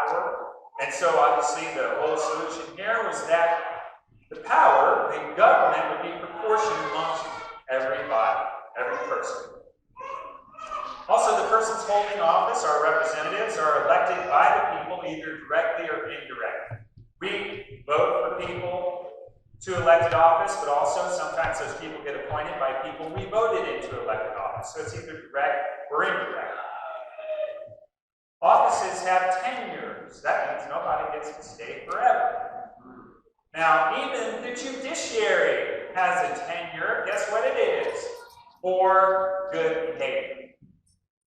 power. And so obviously the whole solution here was that the power, the government, would be proportioned amongst everybody, every person. Also, the persons holding office, our representatives, are elected by the people either directly or indirectly. We vote for people to elected office, but also sometimes those people get appointed by people we voted into elected office. So it's either direct or indirect. Offices have tenures. That means nobody gets to stay forever. Now, even the judiciary has a tenure. Guess what it is? For good behavior.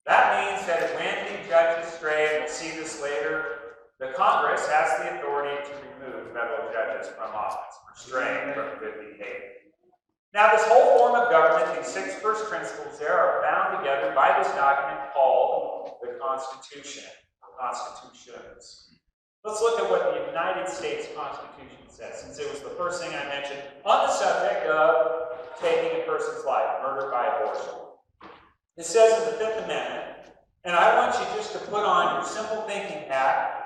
That means that when the judges stray, and we'll see this later, the Congress has the authority to remove federal judges from office for straying from good behavior. Now, this whole form of government, these 6 first principles there, are bound together by this document called the Constitution, or Constitutions. Let's look at what the United States Constitution says, since it was the first thing I mentioned on the subject of taking a person's life, murder by abortion. It says in the 5th Amendment, and I want you just to put on your simple thinking hat.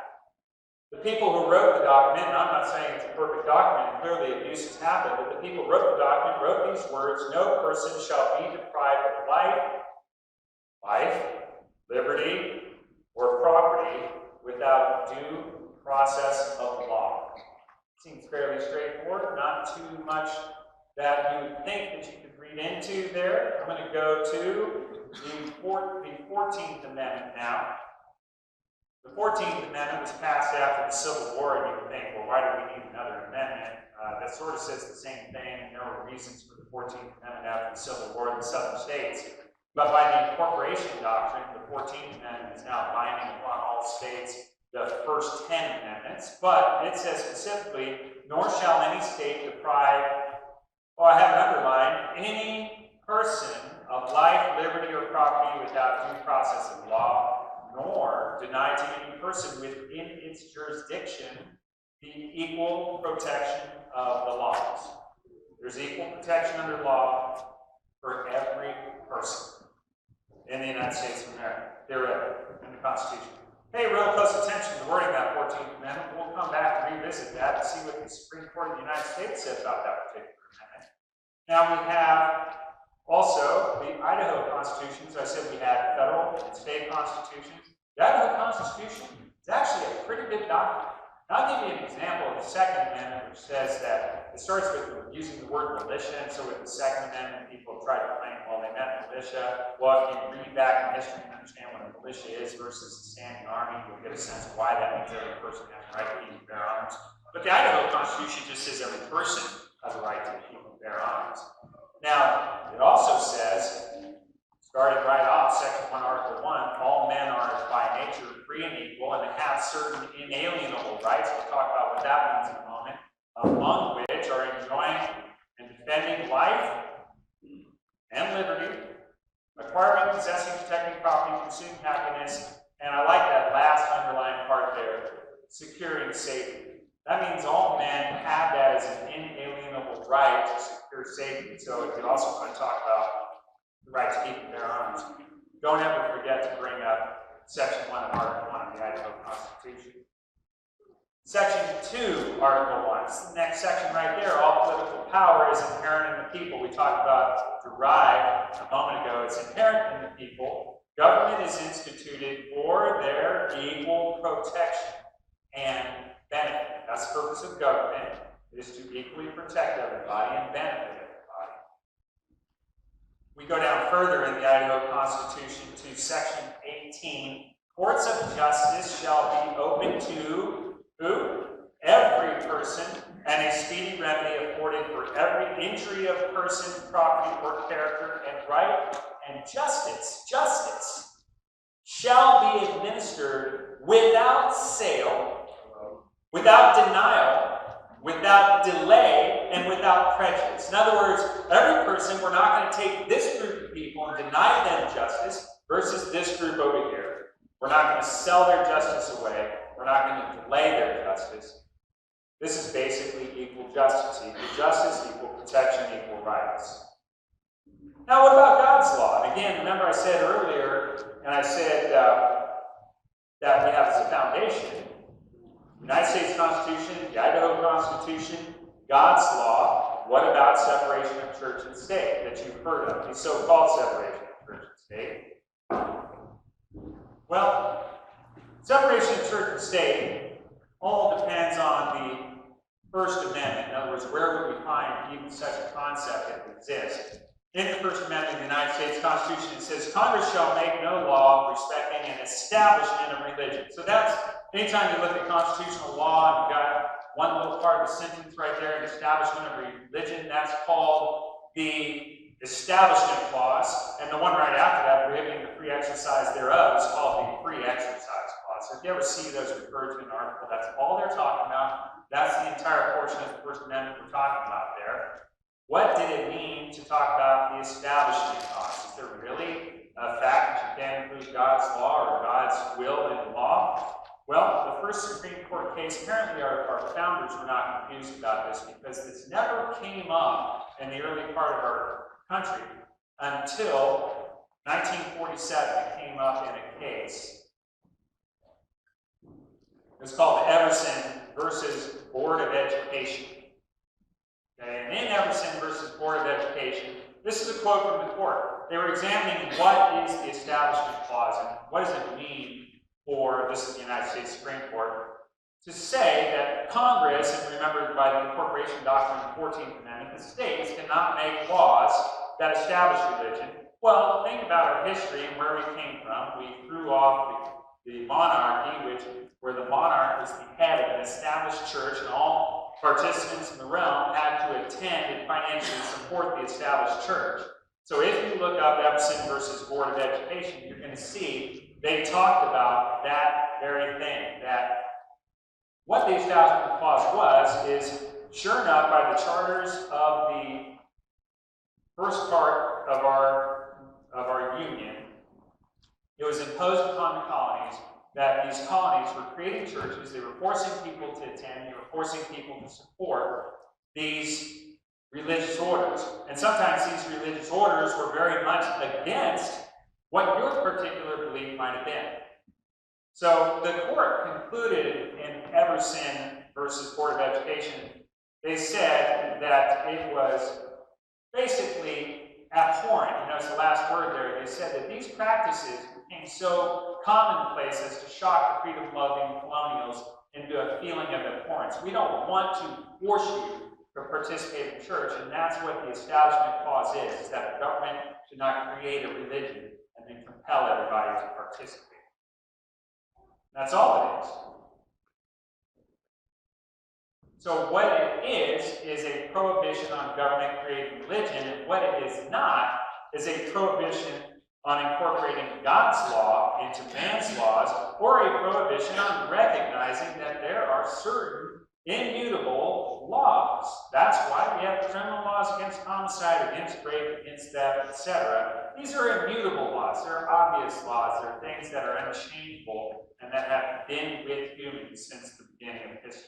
The people who wrote the document, and I'm not saying it's a perfect document, and clearly abuses happen, but the people who wrote the document wrote these words: no person shall be deprived of life, liberty, or property without due process of law. Seems fairly straightforward, not too much that you would think that you could read into there. I'm going to go to the 14th Amendment now. The 14th Amendment was passed after the Civil War, and you would think, well, why do we need another amendment? That sort of says the same thing, and there were reasons for the 14th Amendment after the Civil War in the southern states. But by the incorporation doctrine, the 14th Amendment is now binding upon all states, the first 10 amendments. But it says specifically, nor shall any state deprive, I have it underlined, any person of life, liberty, or property without due process of law, nor deny to any person within its jurisdiction the equal protection of the laws. There's equal protection under law for every person in the United States of America, theoretically, in the Constitution. Pay real close attention to the wording of that 14th Amendment. We'll come back and revisit that and see what the Supreme Court of the United States says about that particular amendment. Now we have also the Idaho Constitution. As I said, we had federal and state constitutions. The Idaho Constitution is actually a pretty good document. I'll give you an example of the Second Amendment, which says that it starts with using the word militia, and so with the Second Amendment, people try to claim, well, they meant militia. Well, if you read back in history and understand what a militia is versus the standing army, you'll get a sense of why that means every person has the right to keep and bear arms. But the Idaho Constitution just says every person has a right to keep and bear arms. Now, it also says, starting right off, Section 1, Article 1, all men are by nature free and equal and have certain inalienable rights. We'll talk about what that means in a moment, among which are enjoying and defending life and liberty, acquiring, possessing, protecting property, pursuing happiness, and I like that last underlined part there, securing safety. That means all men have that as an inalienable right to secure safety. So if you also want to talk about the right to keep and bear arms, don't ever forget to bring up Section 1 of Article 1 of the Idaho Constitution. Section 2, Article 1. It's the next section right there. All political power is inherent in the people. We talked about derived a moment ago. It's inherent in the people. Government is instituted for their equal protection and benefit. That's the purpose of government, is to equally protect everybody and benefit everybody. We go down further in the Idaho Constitution to Section 18. Courts of justice shall be open to who? Every person, and a speedy remedy afforded for every injury of person, property, or character, and right and justice shall be administered without sale, without denial, without delay, and without prejudice. In other words, every person, we're not going to take this group of people and deny them justice versus this group over here. We're not going to sell their justice away. We're not going to delay their justice. This is basically equal justice. Equal justice, equal protection, equal rights. Now, what about God's law? And again, remember I said earlier, and I said that we have as a foundation United States Constitution, the Idaho Constitution, God's law. What about separation of church and state that you've heard of, the so-called separation of church and state? Well, separation of church and state all depends on the First Amendment. In other words, where would we find even such a concept that exists? In the First Amendment of the United States Constitution, it says, Congress shall make no law respecting an establishment of religion. So that's, anytime you look at constitutional law, and you've got one little part of the sentence right there, an establishment of religion, that's called the Establishment Clause. And the one right after that, prohibiting the free exercise thereof, is called the Free Exercise Clause. So if you ever see those referred to in an article, that's all they're talking about. That's the entire portion of the First Amendment we're talking about there. What did it mean to talk about the Establishment Clause? Is there really a fact that you can't include God's law or God's will in law? Well, the first Supreme Court case, apparently our founders were not confused about this because this never came up in the early part of our country until 1947. It came up in a case. It was called Everson versus Board of Education. Okay, and in Everson versus Board of Education, this is a quote from the court. They were examining what is the Establishment Clause and what does it mean for, this is the United States Supreme Court, to say that Congress, and remember by the Incorporation Doctrine of the 14th Amendment, the states cannot make laws that establish religion. Well, think about our history and where we came from. We threw off the monarchy, where the monarch was the head of an established church, and all participants in the realm had to attend and financially support the established church. So if you look up Everson versus Board of Education, you're going to see they talked about that very thing, that what the Establishment Clause was is, sure enough, by the charters of the first part of our union, it was imposed upon the colonies that these colonies were creating churches. They were forcing people to attend. They were forcing people to support these religious orders. And sometimes these religious orders were very much against what your particular belief might have been. So the court concluded in Everson versus Board of Education, they said that it was basically abhorrent. You notice the last word there. They said that these practices became so commonplace as to shock the freedom-loving colonials into a feeling of abhorrence. We don't want to force you to participate in church, and that's what the Establishment Clause is that the government should not create a religion and then compel everybody to participate. That's all it is. So what it is a prohibition on government creating religion, and what it is not is a prohibition on incorporating God's law into man's laws, or a prohibition on recognizing that there are certain immutable laws. That's why we have criminal laws against homicide, against rape, against theft, etc. These are immutable laws. They're obvious laws. They're things that are unchangeable and that have been with humans since the beginning of history.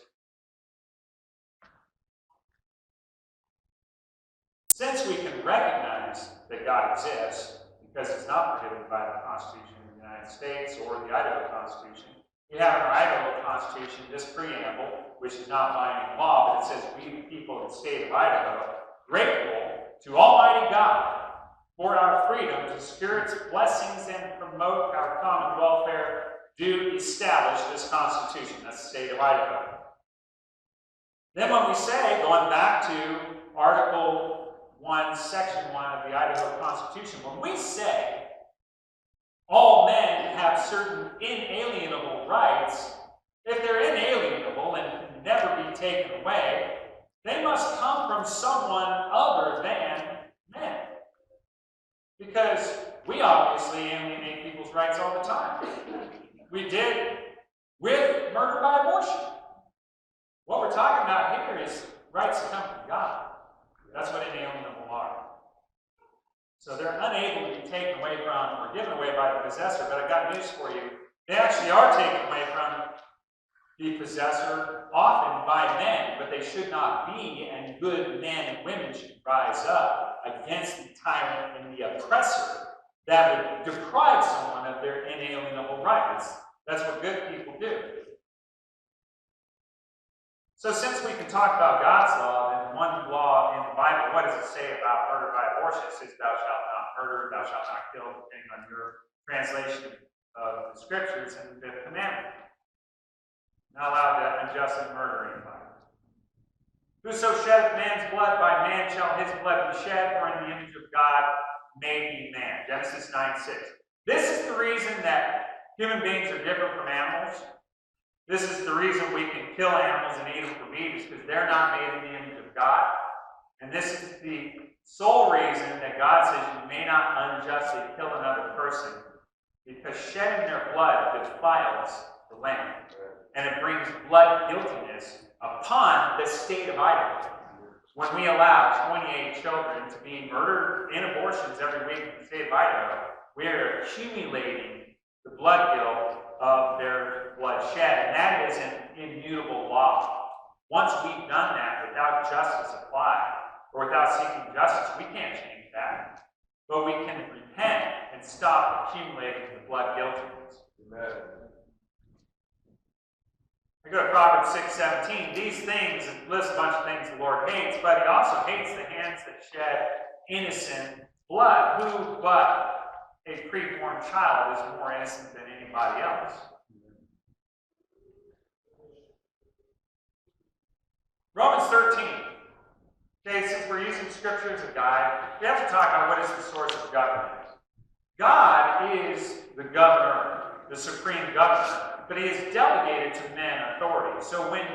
Since we can recognize that God exists, because it's not prohibited by the Constitution of the United States or the Idaho Constitution, we have in our Idaho Constitution this preamble, which is not binding law, but it says, we the people of the state of Idaho, grateful to Almighty God for our freedom to secure its blessings and promote our common welfare, do establish this Constitution. That's the state of Idaho. Then when we say, going back to Article 1, Section 1 of the Idaho Constitution, when we say all men have certain inalienable rights, if they're inalienable and can never be taken away, they must come from someone other than men. Because we obviously alienate people's rights all the time. We did with murder by abortion. What we're talking about here is rights that come from God. That's what inalienable are. So they're unable to be taken away from or given away by the possessor, but I've got news for you. They actually are taken away from the possessor, often by men, but they should not be, and good men and women should rise up against the tyrant and the oppressor that would deprive someone of their inalienable rights. That's what good people do. So since we can talk about God's law, then one law in the Bible, what does it say about murder by abortion? It says, thou shalt not murder, thou shalt not kill, depending on your translation of the scriptures and the fifth commandment. Not allowed to unjustly murder anybody. Whoso sheddeth man's blood, by man shall his blood be shed, for in the image of God made he man. Genesis 9:6. This is the reason that human beings are different from animals. This is the reason we can kill animals and eat them for meat, is because they're not made in the image of God. And this is the sole reason that God says you may not unjustly kill another person, because shedding their blood defiles the land. And it brings blood guiltiness upon the state of Idaho. When we allow 28 children to be murdered in abortions every week in the state of Idaho, we are accumulating the blood guilt of their blood shed, and that is an immutable law. Once we've done that without justice applied, or without seeking justice, we can't change that. But we can repent and stop accumulating the blood guiltiness. Amen. I go to Proverbs 6:17. These things, and lists a bunch of things the Lord hates, but he also hates the hands that shed innocent blood. Who but a preborn child is more innocent than anybody else? Romans 13. Okay, since we're using Scripture as a guide, we have to talk about what is the source of government. God is the governor, the supreme governor, but he has delegated to men authority. So when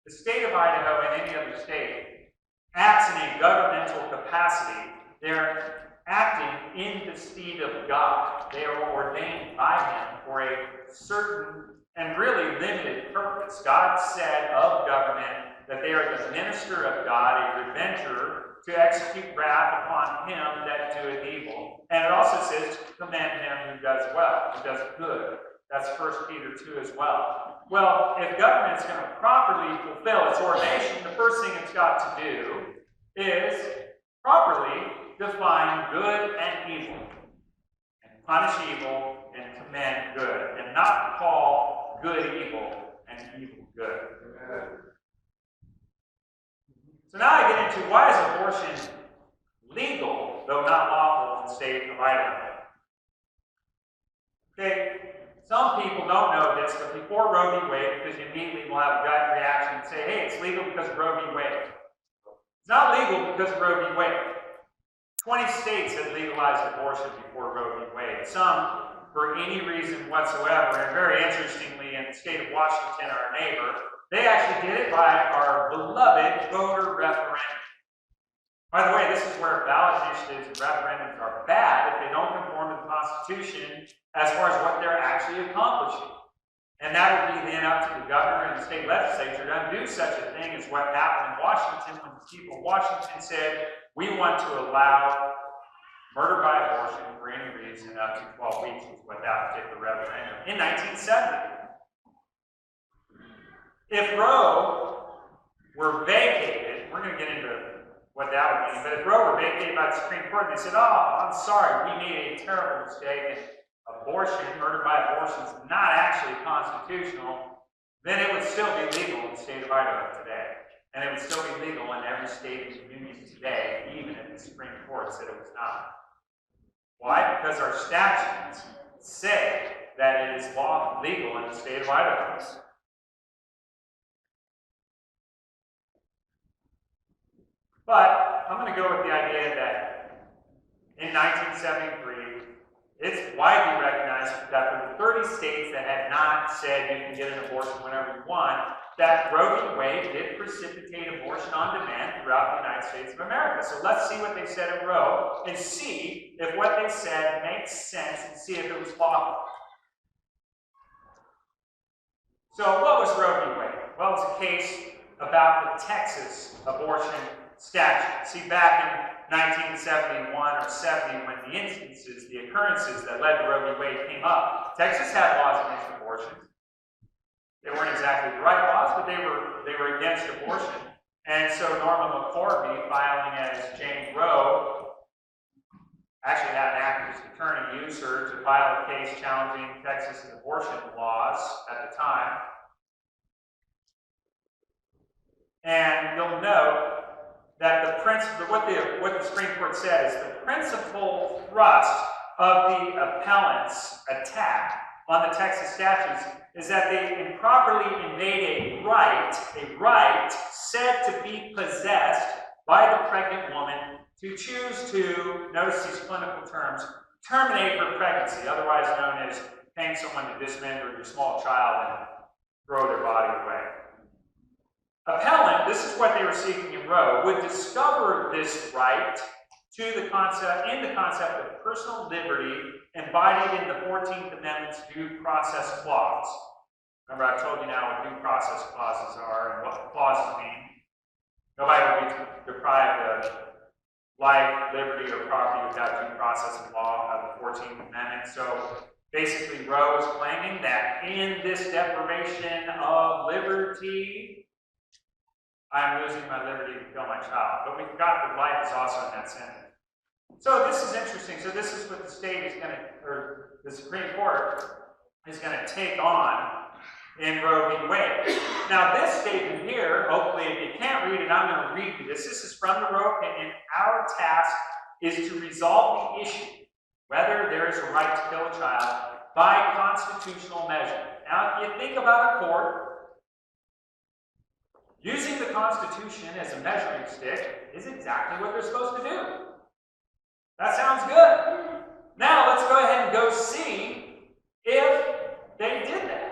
the state of Idaho and any other state acts in a governmental capacity, they're acting in the stead of God. They are ordained by him for a certain and really limited purpose. God said of government that they are the minister of God, a revenger, to execute wrath upon him that doeth evil. And it also says to commend him who does well, who does good. That's 1 Peter 2 as well. Well, if government is going to properly fulfill its ordination, the first thing it's got to do is properly define good and evil, and punish evil and commend good, and not call good evil and evil good. Amen. So now I get into, why is abortion legal, though not lawful, in the state of Idaho? Okay, some people don't know this, but before Roe v. Wade, because you immediately will have a gut reaction and say, hey, it's legal because of Roe v. Wade. It's not legal because of Roe v. Wade. 20 states had legalized abortion before Roe v. Wade. Some, for any reason whatsoever, and very interestingly, in the state of Washington, our neighbor, they actually did it by our beloved voter referendum. By the way, this is where ballot initiatives and referendums are bad if they don't conform to the Constitution as far as what they're actually accomplishing. And that would be then up to the governor and the state legislature to undo such a thing as what happened in Washington when the people of Washington said, we want to allow murder by abortion for any reason up to 12 weeks, was what that particular referendum in 1970. If Roe were vacated, we're going to get into what that would mean, but if Roe were vacated by the Supreme Court and they said, oh, I'm sorry, we made a terrible mistake, and abortion, murder by abortion, is not actually constitutional, then it would still be legal in the state of Idaho today. And it would still be legal in every state in the Union today, even if the Supreme Court said it was not. Why? Because our statutes say that it is legal in the state of Idaho. But I'm going to go with the idea that in 1973, it's widely recognized that for the 30 states that had not said you can get an abortion whenever you want, that Roe v. Wade did precipitate abortion on demand throughout the United States of America. So let's see what they said at Roe and see if what they said makes sense and see if it was lawful. So what was Roe v. Wade? Well, it was a case about the Texas abortion statute. See, back in 1971 or 70, when the instances, the occurrences that led to Roe v. Wade came up, Texas had laws against abortion. They weren't exactly the right laws, but they were against abortion. And so Norman McCorvey, filing as Jane Roe, actually had an activist attorney use her to file a case challenging Texas's abortion laws at the time. And you'll note that what the Supreme Court said is the principal thrust of the appellant's attack on the Texas statutes is that they improperly invade a right said to be possessed by the pregnant woman to choose to, notice these clinical terms, terminate her pregnancy, otherwise known as paying someone to dismember your small child and throw their body away. Appellant, this is what they were seeking in Roe, would discover this right in the concept of personal liberty embodied in the 14th Amendment's due process clause. Remember, I told you now what due process clauses are and what the clauses mean. Nobody will be deprived of life, liberty, or property without due process of law of the 14th Amendment. So basically, Roe is claiming that in this deprivation of liberty, I'm losing my liberty to kill my child. But we forgot that life is also in that sentence. So this is interesting. So this is what the state is going to, or the Supreme Court is going to take on in Roe v. Wade. Now this statement here, hopefully if you can't read it, I'm going to read you this. This is from the Roe opinion. Our task is to resolve the issue, whether there is a right to kill a child by constitutional measure. Now if you think about a court, using the Constitution as a measuring stick is exactly what they're supposed to do. That sounds good. Now let's go ahead and go see if they did that.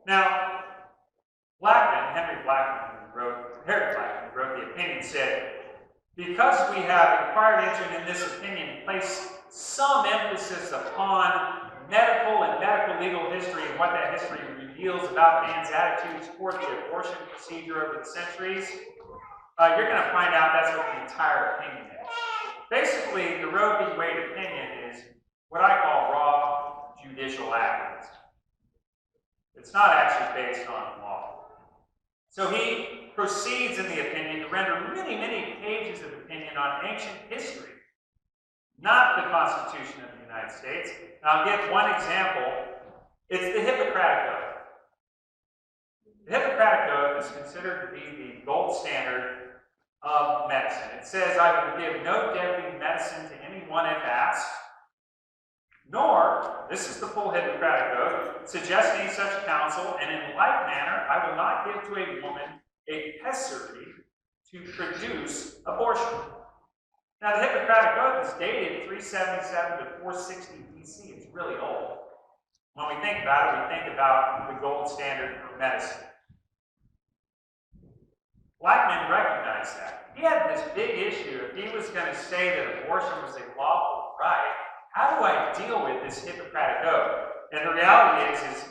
Now, Harry Blackman, who wrote the opinion, said, because we have inquired into in this opinion placed some emphasis upon medical and medical legal history and what that history reveals about man's attitudes toward the abortion procedure over the centuries, you're going to find out that's what the entire opinion is. Basically, the Roe v. Wade opinion is what I call raw judicial activism. It's not actually based on law. So he proceeds in the opinion to render many, many pages of opinion on ancient history, not the Constitution of the United States. And I'll give one example. It's the Hippocratic Oath. The Hippocratic Oath is considered to be the gold standard of medicine. It says, I will give no deadly medicine to anyone if asked, nor, this is the full Hippocratic Oath, suggest any such counsel, and in like manner, I will not give to a woman a pessary to produce abortion. Now, the Hippocratic Oath is dated 377 to 460 BC. It's really old. When we think about it, we think about the gold standard for medicine. Blackman recognized that. He had this big issue. If he was going to say that abortion was a lawful right, how do I deal with this Hippocratic Oath? And the reality is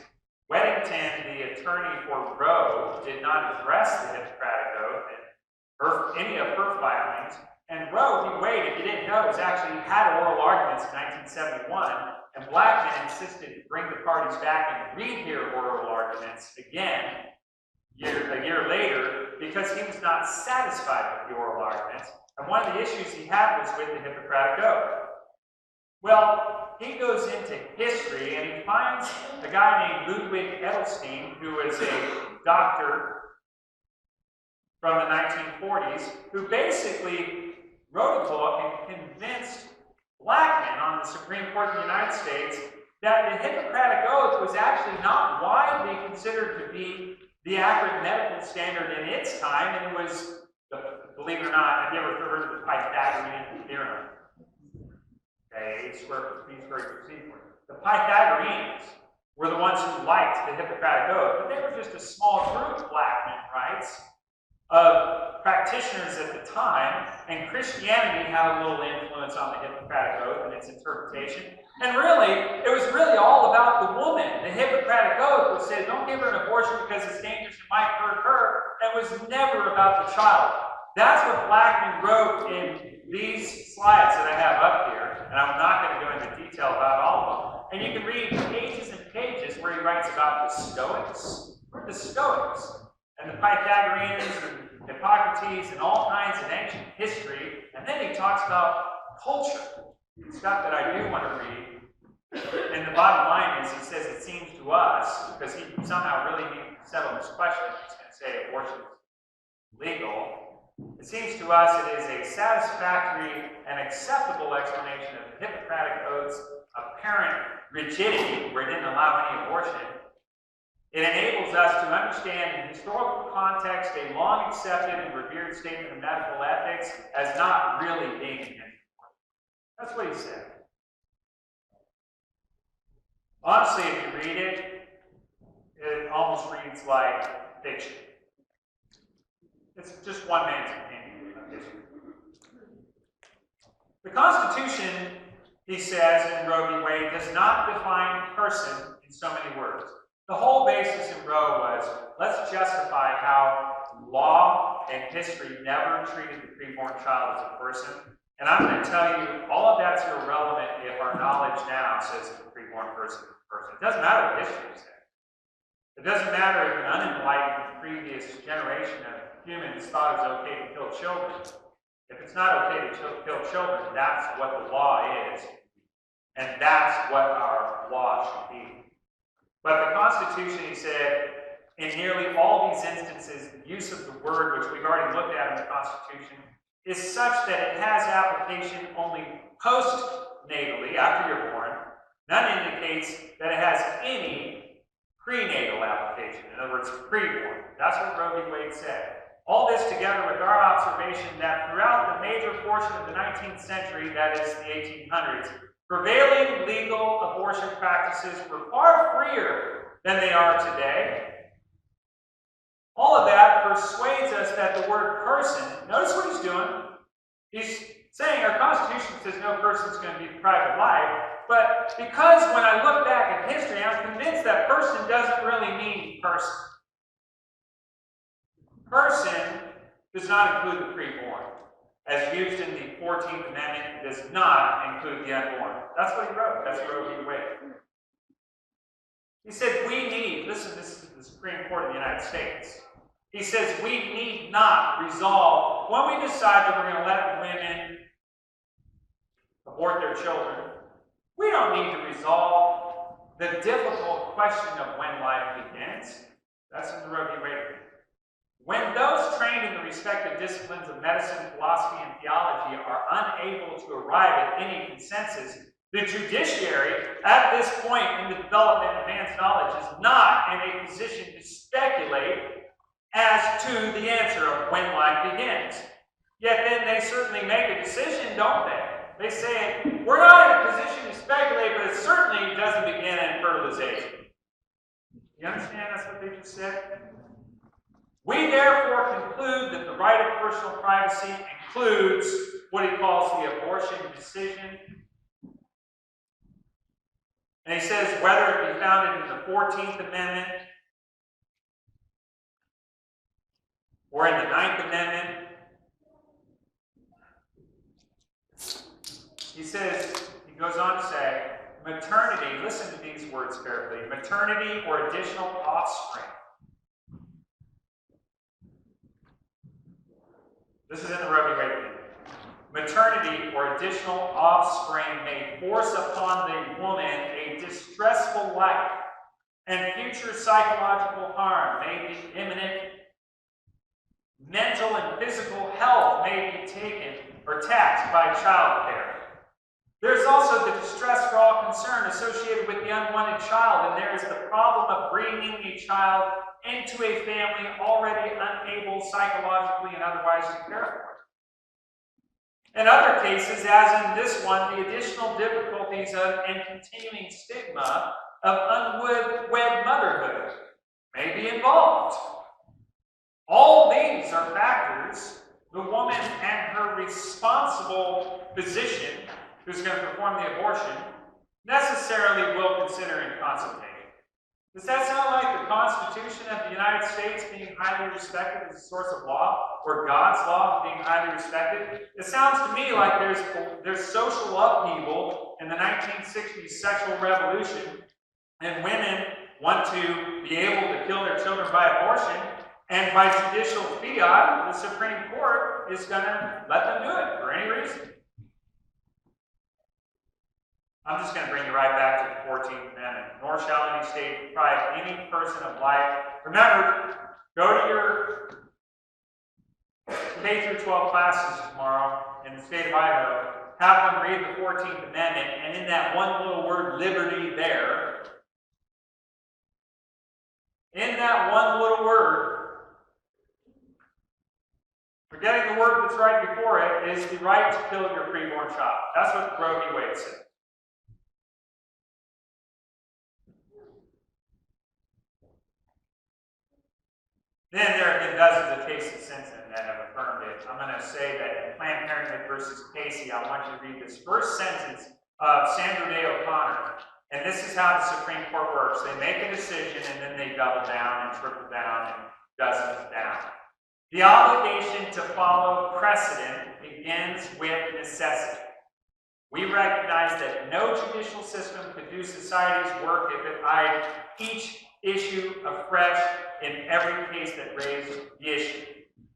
Weddington, the attorney for Roe, did not address the Hippocratic Oath in any of her filings. And Roe v. Wade, if you didn't know, was actually had oral arguments in 1971, and Blackman insisted to bring the parties back and rehear oral arguments again a year later because he was not satisfied with the oral arguments. And one of the issues he had was with the Hippocratic Oath. Well, he goes into history and he finds a guy named Ludwig Edelstein, who was a doctor from the 1940s, who basically wrote a book and convinced Blackman on the Supreme Court of the United States that the Hippocratic Oath was actually not widely considered to be the accurate medical standard in its time, and it was, believe it or not, have you ever heard of the Pythagorean theorem? Okay, A squared plus B squared equals C squared. The Pythagoreans were the ones who liked the Hippocratic Oath, but they were just a small group, Blackman writes, of practitioners at the time, and Christianity had a little influence on the Hippocratic Oath and its interpretation. And really, it was really all about the woman. The Hippocratic Oath was said, don't give her an abortion because it's dangerous, it might hurt her. And it was never about the child. That's what Blackman wrote in these slides that I have up here, and I'm not going to go into detail about all of them. And you can read pages and pages where he writes about the Stoics. Who are the Stoics? And the Pythagoreans and Hippocrates and all kinds of ancient history. And then he talks about culture, stuff that I do want to read. And the bottom line is, he says it seems to us, because he somehow really needs to settle this question, he's going to say abortion is legal. It seems to us it is a satisfactory and acceptable explanation of the Hippocratic Oath's apparent rigidity, where it didn't allow any abortion. It enables us to understand in historical context a long accepted and revered statement of medical ethics as not really being enforced. That's what he said. Honestly, if you read it, it almost reads like fiction. It's just one man's opinion of history. The Constitution, he says in Roe v. Wade, does not define person in so many words. The whole basis in Roe was, let's justify how law and history never treated the preborn child as a person. And I'm going to tell you, all of that's irrelevant if our knowledge now says the preborn person is a person. It doesn't matter what history says. It doesn't matter if an unenlightened previous generation of humans thought it was okay to kill children. If it's not okay to kill children, that's what the law is. And that's what our law should be. But the Constitution, he said, in nearly all these instances, the use of the word, which we've already looked at in the Constitution, is such that it has application only postnatally, after you're born. None indicates that it has any prenatal application. In other words, preborn. That's what Roe v. Wade said. All this together with our observation that throughout the major portion of the 19th century, that is the 1800s, prevailing legal abortion practices were far freer than they are today. All of that persuades us that the word person, notice what he's doing. He's saying our Constitution says no person's going to be private life, but because when I look back at history, I'm convinced that person doesn't really mean person. Person does not include the preborn. As used in the 14th Amendment, it does not include the unborn. That's what he wrote. That's Roe v. Wade. He said, we need, listen, this is the Supreme Court of the United States. He says, we need not resolve, when we decide that we're going to let women abort their children, we don't need to resolve the difficult question of when life begins. That's in the Roe v. Wade. When those trained in the respective disciplines of medicine, philosophy, and theology are unable to arrive at any consensus, the judiciary, at this point in the development of man's knowledge, is not in a position to speculate as to the answer of when life begins. Yet then they certainly make a decision, don't they? They say, we're not in a position to speculate, but it certainly doesn't begin in fertilization. You understand that's what they just said? We therefore conclude that the right of personal privacy includes what he calls the abortion decision. And he says whether it be founded in the 14th Amendment or in the 9th Amendment. He says, he goes on to say, maternity, listen to these words carefully, maternity or additional offspring. This is in the Roe v. Wade. Maternity or additional offspring may force upon the woman a distressful life, and future psychological harm may be imminent. Mental and physical health may be taken or taxed by childcare. There's also the distress for all concerned associated with the unwanted child, and there is the problem of bringing a child into a family already unable psychologically and otherwise to care for it. In other cases, as in this one, the additional difficulties of and continuing stigma of unwed motherhood may be involved. All these are factors the woman and her responsible physician, who's going to perform the abortion, necessarily will consider in consultation. Does that sound like the Constitution of the United States being highly respected as a source of law, or God's law being highly respected? It sounds to me like there's social upheaval in the 1960s sexual revolution, and women want to be able to kill their children by abortion, and by judicial fiat, the Supreme Court is going to let them do it for any reason. I'm just going to bring you right back to the 14th Amendment. Nor shall any state deprive any person of life. Remember, go to your K through 12 classes tomorrow in the state of Idaho. Have them read the 14th Amendment, and in that one little word, liberty, there, in that one little word, forgetting the word that's right before it, is the right to kill your preborn child. That's what Roe v. Wade said. Then there have been dozens of cases since then that have affirmed it. I'm going to say that in Planned Parenthood versus Casey, I want you to read this first sentence of Sandra Day O'Connor. And this is how the Supreme Court works. They make a decision and then they double down and triple down and dozens down. The obligation to follow precedent begins with necessity. We recognize that no judicial system could do society's work if it eyed each issue afresh in every case that raised the issue.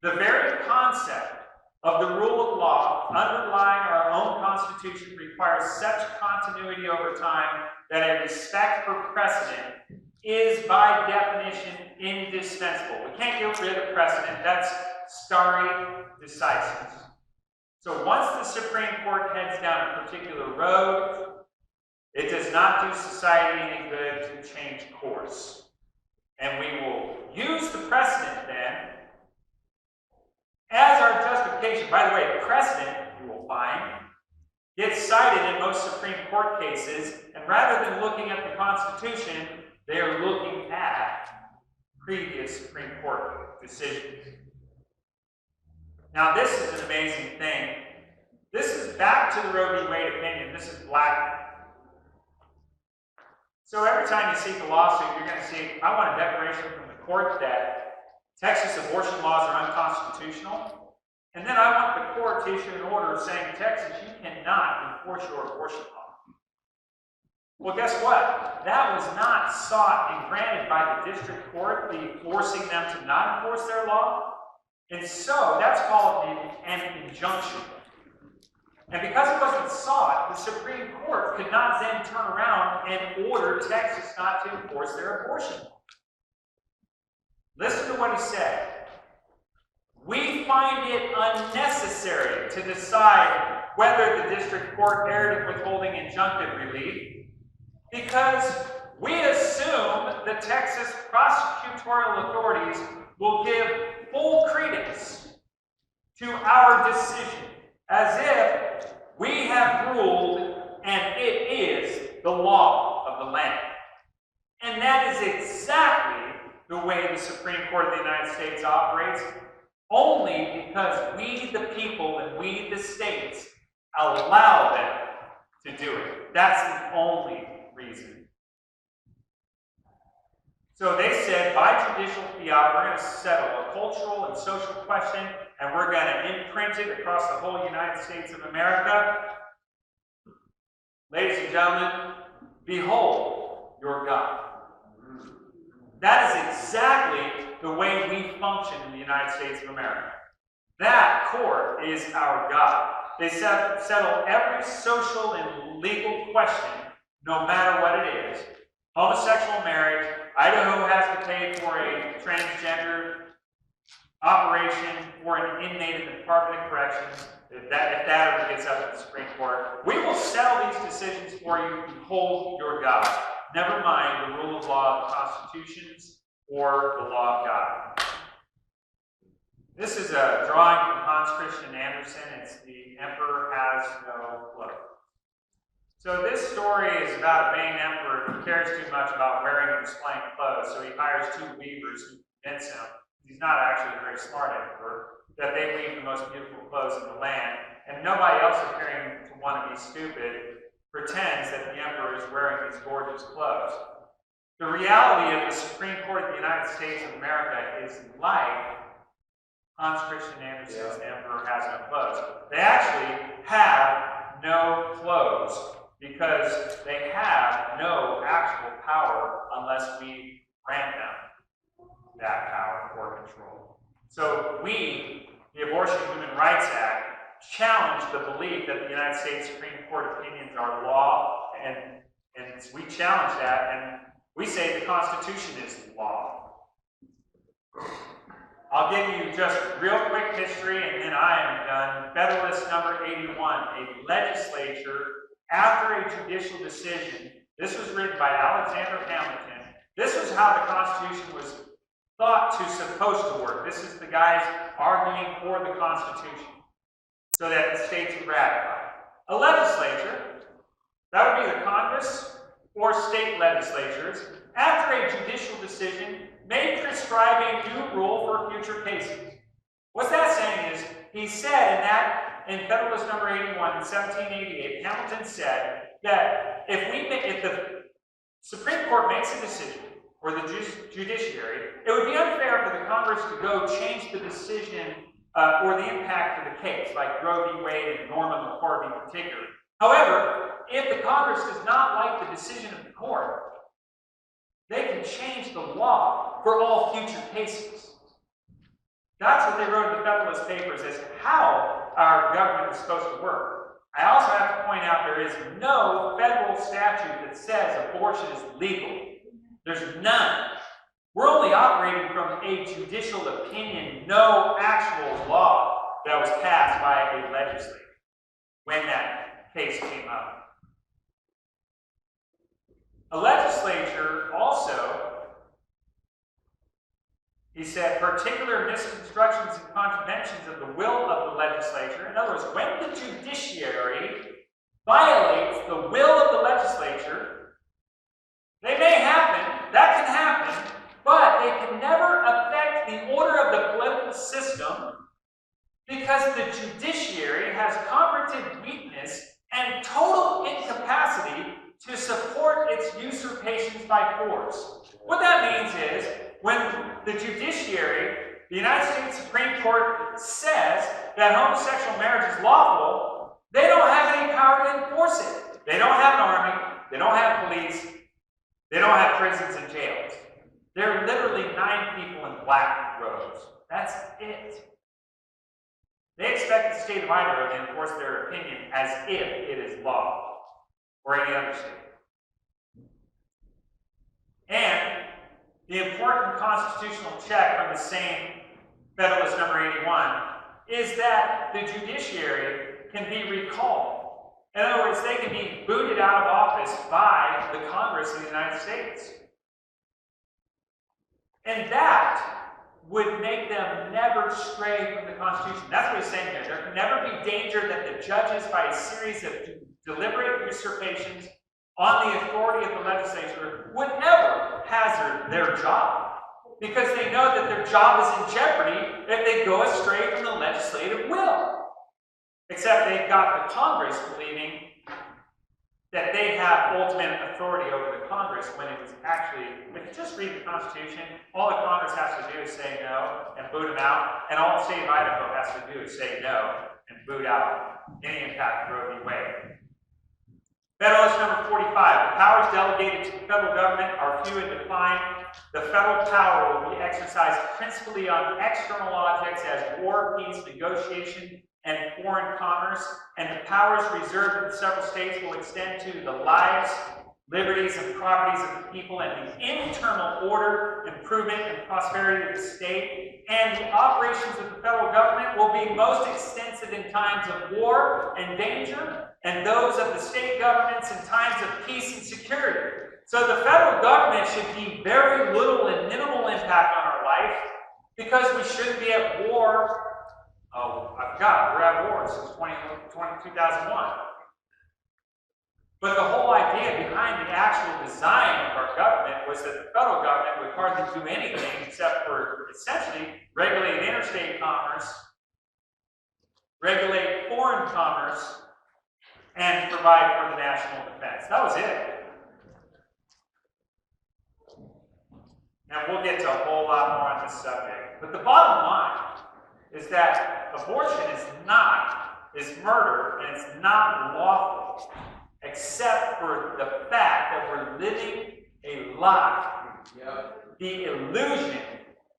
The very concept of the rule of law underlying our own Constitution requires such continuity over time that a respect for precedent is by definition indispensable. We can't get rid of precedent. That's stare decisis. So once the Supreme Court heads down a particular road, it does not do society any good to change course. And we will use the precedent then as our justification. By the way, precedent, you will find, gets cited in most Supreme Court cases, and rather than looking at the Constitution, they are looking at previous Supreme Court decisions. Now, this is an amazing thing. This is back to the Roe v. Wade opinion. This is Blackmun. So every time you seek a lawsuit, you're going to see, I want a declaration from the court that Texas abortion laws are unconstitutional. And then I want the court to issue an order saying, Texas, you cannot enforce your abortion law. Well, guess what? That was not sought and granted by the district court, forcing them to not enforce their law. And so that's called an injunction. And because it wasn't sought, the Supreme Court could not then turn around and order Texas not to enforce their abortion law. Listen to what he said. We find it unnecessary to decide whether the district court erred in withholding injunctive relief because we assume the Texas prosecutorial authorities will give full credence to our decision as if we have ruled and it is the law of the land. And that is exactly the way the Supreme Court of the United States operates, only because we, the people, and we, the states, allow them to do it. That's the only reason. So they said, by judicial fiat, we're going to settle a cultural and social question, and we're going to imprint it across the whole United States of America. Ladies and gentlemen, behold your God. That is exactly the way we function in the United States of America. That court is our God. They settle every social and legal question, no matter what it is. Homosexual marriage, Idaho has to pay for a transgender operation for an inmate in the Department of Corrections. If that ever gets up at the Supreme Court, we will settle these decisions for you. Behold your God. Never mind the rule of law of constitutions or the law of God. This is a drawing from Hans Christian Andersen. It's The Emperor Has No Clothes. So this story is about a vain emperor who cares too much about wearing and displaying clothes, so he hires two weavers who convince him, he's not actually a very smart emperor, that they weave the most beautiful clothes in the land, and nobody else appearing to want to be stupid pretends that the emperor is wearing these gorgeous clothes. The reality of the Supreme Court of the United States of America is like Hans Christian Andersen's The Emperor Has No Clothes. They actually have no clothes because they have no actual power unless we grant them that power or control. So we, the Abortion Human Rights Act, challenge the belief that the United States Supreme Court opinions are law and we challenge that, and we say the Constitution is law. I'll give you just real quick history, and then I am done. Federalist number 81, a legislature, after a judicial decision, this was written by Alexander Hamilton. This was how the Constitution was thought to supposed to work. This is the guys arguing for the Constitution so that the states would ratify. A legislature, that would be the Congress or state legislatures, after a judicial decision, may prescribe a new rule for future cases. What's that saying is, he said in Federalist number 81 in 1788, Hamilton said that if the Supreme Court makes a decision, or the judiciary, it would be unfair for the Congress to go change the decision or the impact of the case, like Roe v. Wade and Norman LaFleur in particular. However, if the Congress does not like the decision of the court, they can change the law for all future cases. That's what they wrote in the Federalist Papers as to how our government is supposed to work. I also have to point out there is no federal statute that says abortion is legal. There's none. We're only operating from a judicial opinion, no actual law that was passed by a legislature when that case came up. A legislature also, he said, particular misconstructions and contraventions of the will of the legislature. In other words, when the judiciary violates the will of the legislature, they may happen, that can happen, but they can never affect the order of the political system because the judiciary has comparative weakness and total incapacity to support its usurpations by force. What that means is, when the judiciary, the United States Supreme Court, says that homosexual marriage is lawful, they don't have any power to enforce it. They don't have an army, they don't have police, they don't have prisons and jails. They're literally 9 people in black robes. That's it. They expect the state of Idaho to enforce their opinion as if it is law, or any other state. And the important constitutional check from the same Federalist number 81 is that the judiciary can be recalled. In other words, they can be booted out of office by the Congress of the United States. And that would make them never stray from the Constitution. That's what he's saying here. There can never be danger that the judges, by a series of deliberate usurpations on the authority of the legislature, would ever hazard their job, because they know that their job is in jeopardy if they go astray from the legislative will. Except they've got the Congress believing that they have ultimate authority over the Congress, when it is actually, if you just read the Constitution, all the Congress has to do is say no and boot them out, and all the state of Idaho has to do is say no and boot out any impact of Roe v. Wade. Federalist number 45, the powers delegated to the federal government are few and defined. The federal power will be exercised principally on external objects as war, peace, negotiation, and foreign commerce, and the powers reserved in the several states will extend to the lives, liberties, and properties of the people, and the internal order, improvement, and prosperity of the state. And the operations of the federal government will be most extensive in times of war and danger, and those of the state governments in times of peace and security. So the federal government should be very little and minimal impact on our life, because we shouldn't be at war. Oh, I forgot, we're at war since 2001. But the whole idea behind the actual design of our government was that the federal government would hardly do anything except for essentially regulate interstate commerce, regulate foreign commerce, and provide for the national defense. That was it. And we'll get to a whole lot more on this subject. But the bottom line is that abortion is murder, and it's not lawful, except for the fact that we're living a lie. Yep. The illusion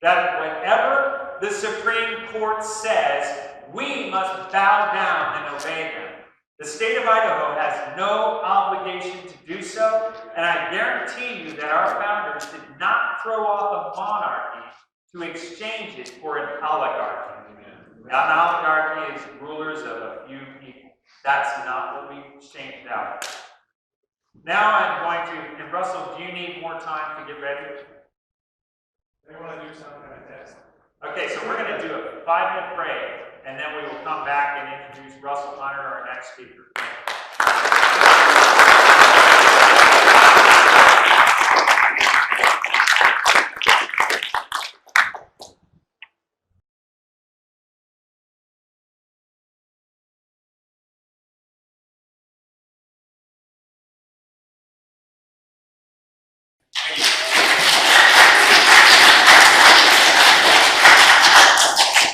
that whenever the Supreme Court says, we must bow down and obey them. The state of Idaho has no obligation to do so, and I guarantee you that our founders did not throw off a monarchy to exchange it for an oligarchy. Now, an oligarchy is rulers of a few people. That's not what we exchanged out. Now I'm going to, and Russell, do you need more time to get ready? They want to do some kind of test. Okay, so we're going to do a 5-minute break, and then we will come back and introduce Russell Hunter, our next speaker.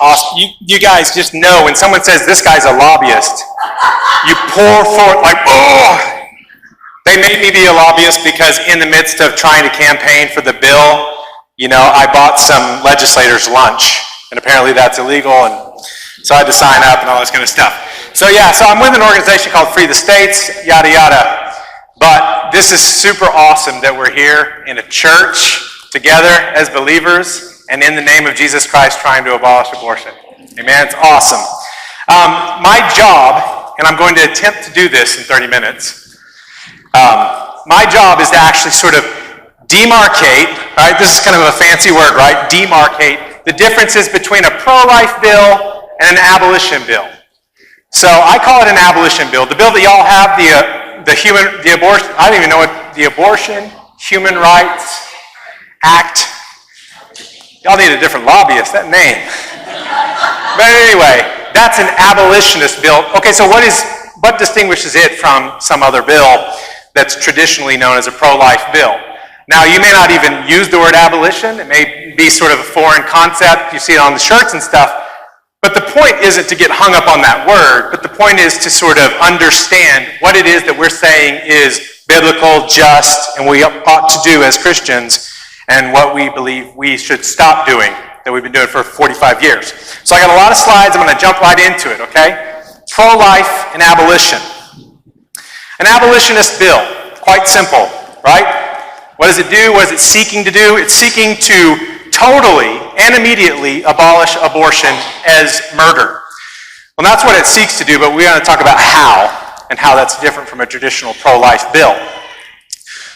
Awesome. You guys just know when someone says this guy's a lobbyist, you pour forth like, oh! They made me be a lobbyist because in the midst of trying to campaign for the bill, I bought some legislators lunch, and apparently that's illegal, and so I had to sign up and all this kind of stuff. So I'm with an organization called Free the States, yada yada. But this is super awesome that we're here in a church together as believers and in the name of Jesus Christ trying to abolish abortion. Amen, it's awesome. My job, and I'm going to attempt to do this in 30 minutes, my job is to actually sort of demarcate, right? This is kind of a fancy word, right? Demarcate the differences between a pro-life bill and an abolition bill. So I call it an abolition bill. The bill that y'all have, the abortion, I don't even know what, the Abortion Human Rights Act. Y'all need a different lobbyist, that name. But anyway, that's an abolitionist bill. Okay, so what distinguishes it from some other bill that's traditionally known as a pro-life bill? Now, you may not even use the word abolition. It may be sort of a foreign concept. You see it on the shirts and stuff. But the point isn't to get hung up on that word, but the point is to sort of understand what it is that we're saying is biblical, just, and we ought to do as Christians, and what we believe we should stop doing, that we've been doing for 45 years. So I got a lot of slides. I'm going to jump right into it, okay? Pro-life and abolition. An abolitionist bill, quite simple, right? What does it do? What is it seeking to do? It's seeking to totally and immediately abolish abortion as murder. Well, that's what it seeks to do, but we're going to talk about how, and how that's different from a traditional pro-life bill.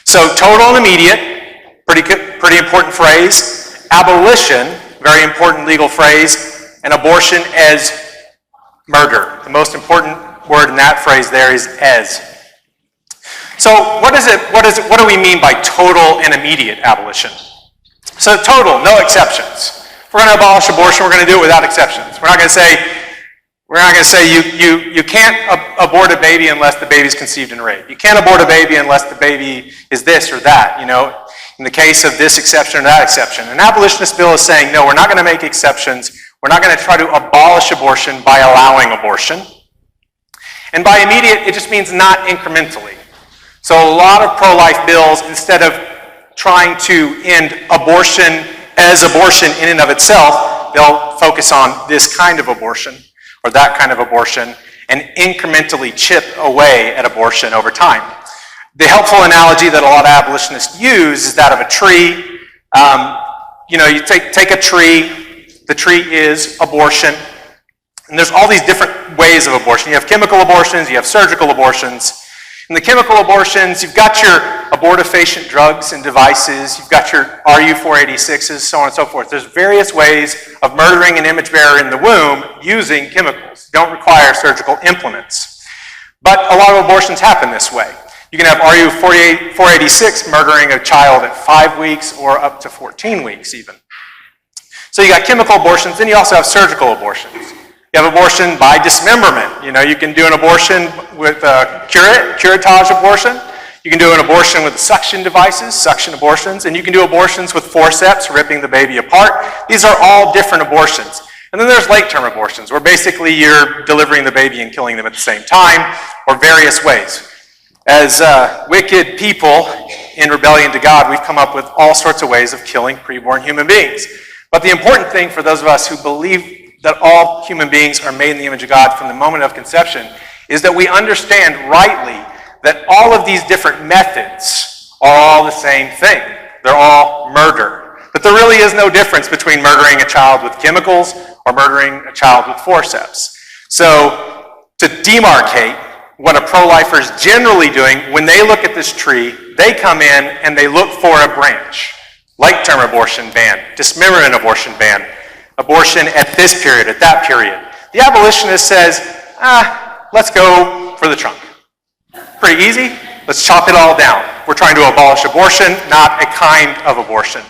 So total and immediate, pretty important phrase. Abolition, very important legal phrase. And abortion as murder. The most important word in that phrase there is as. So what do we mean by total and immediate abolition? So total, no exceptions. If we're going to abolish abortion, we're going to do it without exceptions. We're not going to say you can't abort a baby unless the baby's conceived in rape. You can't abort a baby unless the baby is this or that, in the case of this exception or that exception. An abolitionist bill is saying, no, we're not going to make exceptions. We're not going to try to abolish abortion by allowing abortion. And by immediate, it just means not incrementally. So a lot of pro-life bills, instead of trying to end abortion as abortion in and of itself, they'll focus on this kind of abortion or that kind of abortion and incrementally chip away at abortion over time. The helpful analogy that a lot of abolitionists use is that of a tree. You take a tree, the tree is abortion, and there's all these different ways of abortion. You have chemical abortions, you have surgical abortions. In the chemical abortions, you've got your abortifacient drugs and devices, you've got your RU-486s, so on and so forth. There's various ways of murdering an image bearer in the womb using chemicals. They don't require surgical implements. But a lot of abortions happen this way. You can have RU-486 murdering a child at 5 weeks or up to 14 weeks even. So you got chemical abortions, then you also have surgical abortions. You have abortion by dismemberment. You can do an abortion with curettage abortion. You can do an abortion with suction devices, suction abortions, and you can do abortions with forceps, ripping the baby apart. These are all different abortions. And then there's late-term abortions, where basically you're delivering the baby and killing them at the same time, or various ways. As wicked people in rebellion to God, we've come up with all sorts of ways of killing preborn human beings. But the important thing for those of us who believe that all human beings are made in the image of God from the moment of conception is that we understand rightly that all of these different methods are all the same thing. They're all murder. But there really is no difference between murdering a child with chemicals or murdering a child with forceps. So to demarcate what a pro-lifer is generally doing, when they look at this tree, they come in and they look for a branch. Late-term abortion ban, dismemberment abortion ban, abortion at this period, at that period. The abolitionist says, let's go for the trunk. Pretty easy. Let's chop it all down. We're trying to abolish abortion, not a kind of abortion.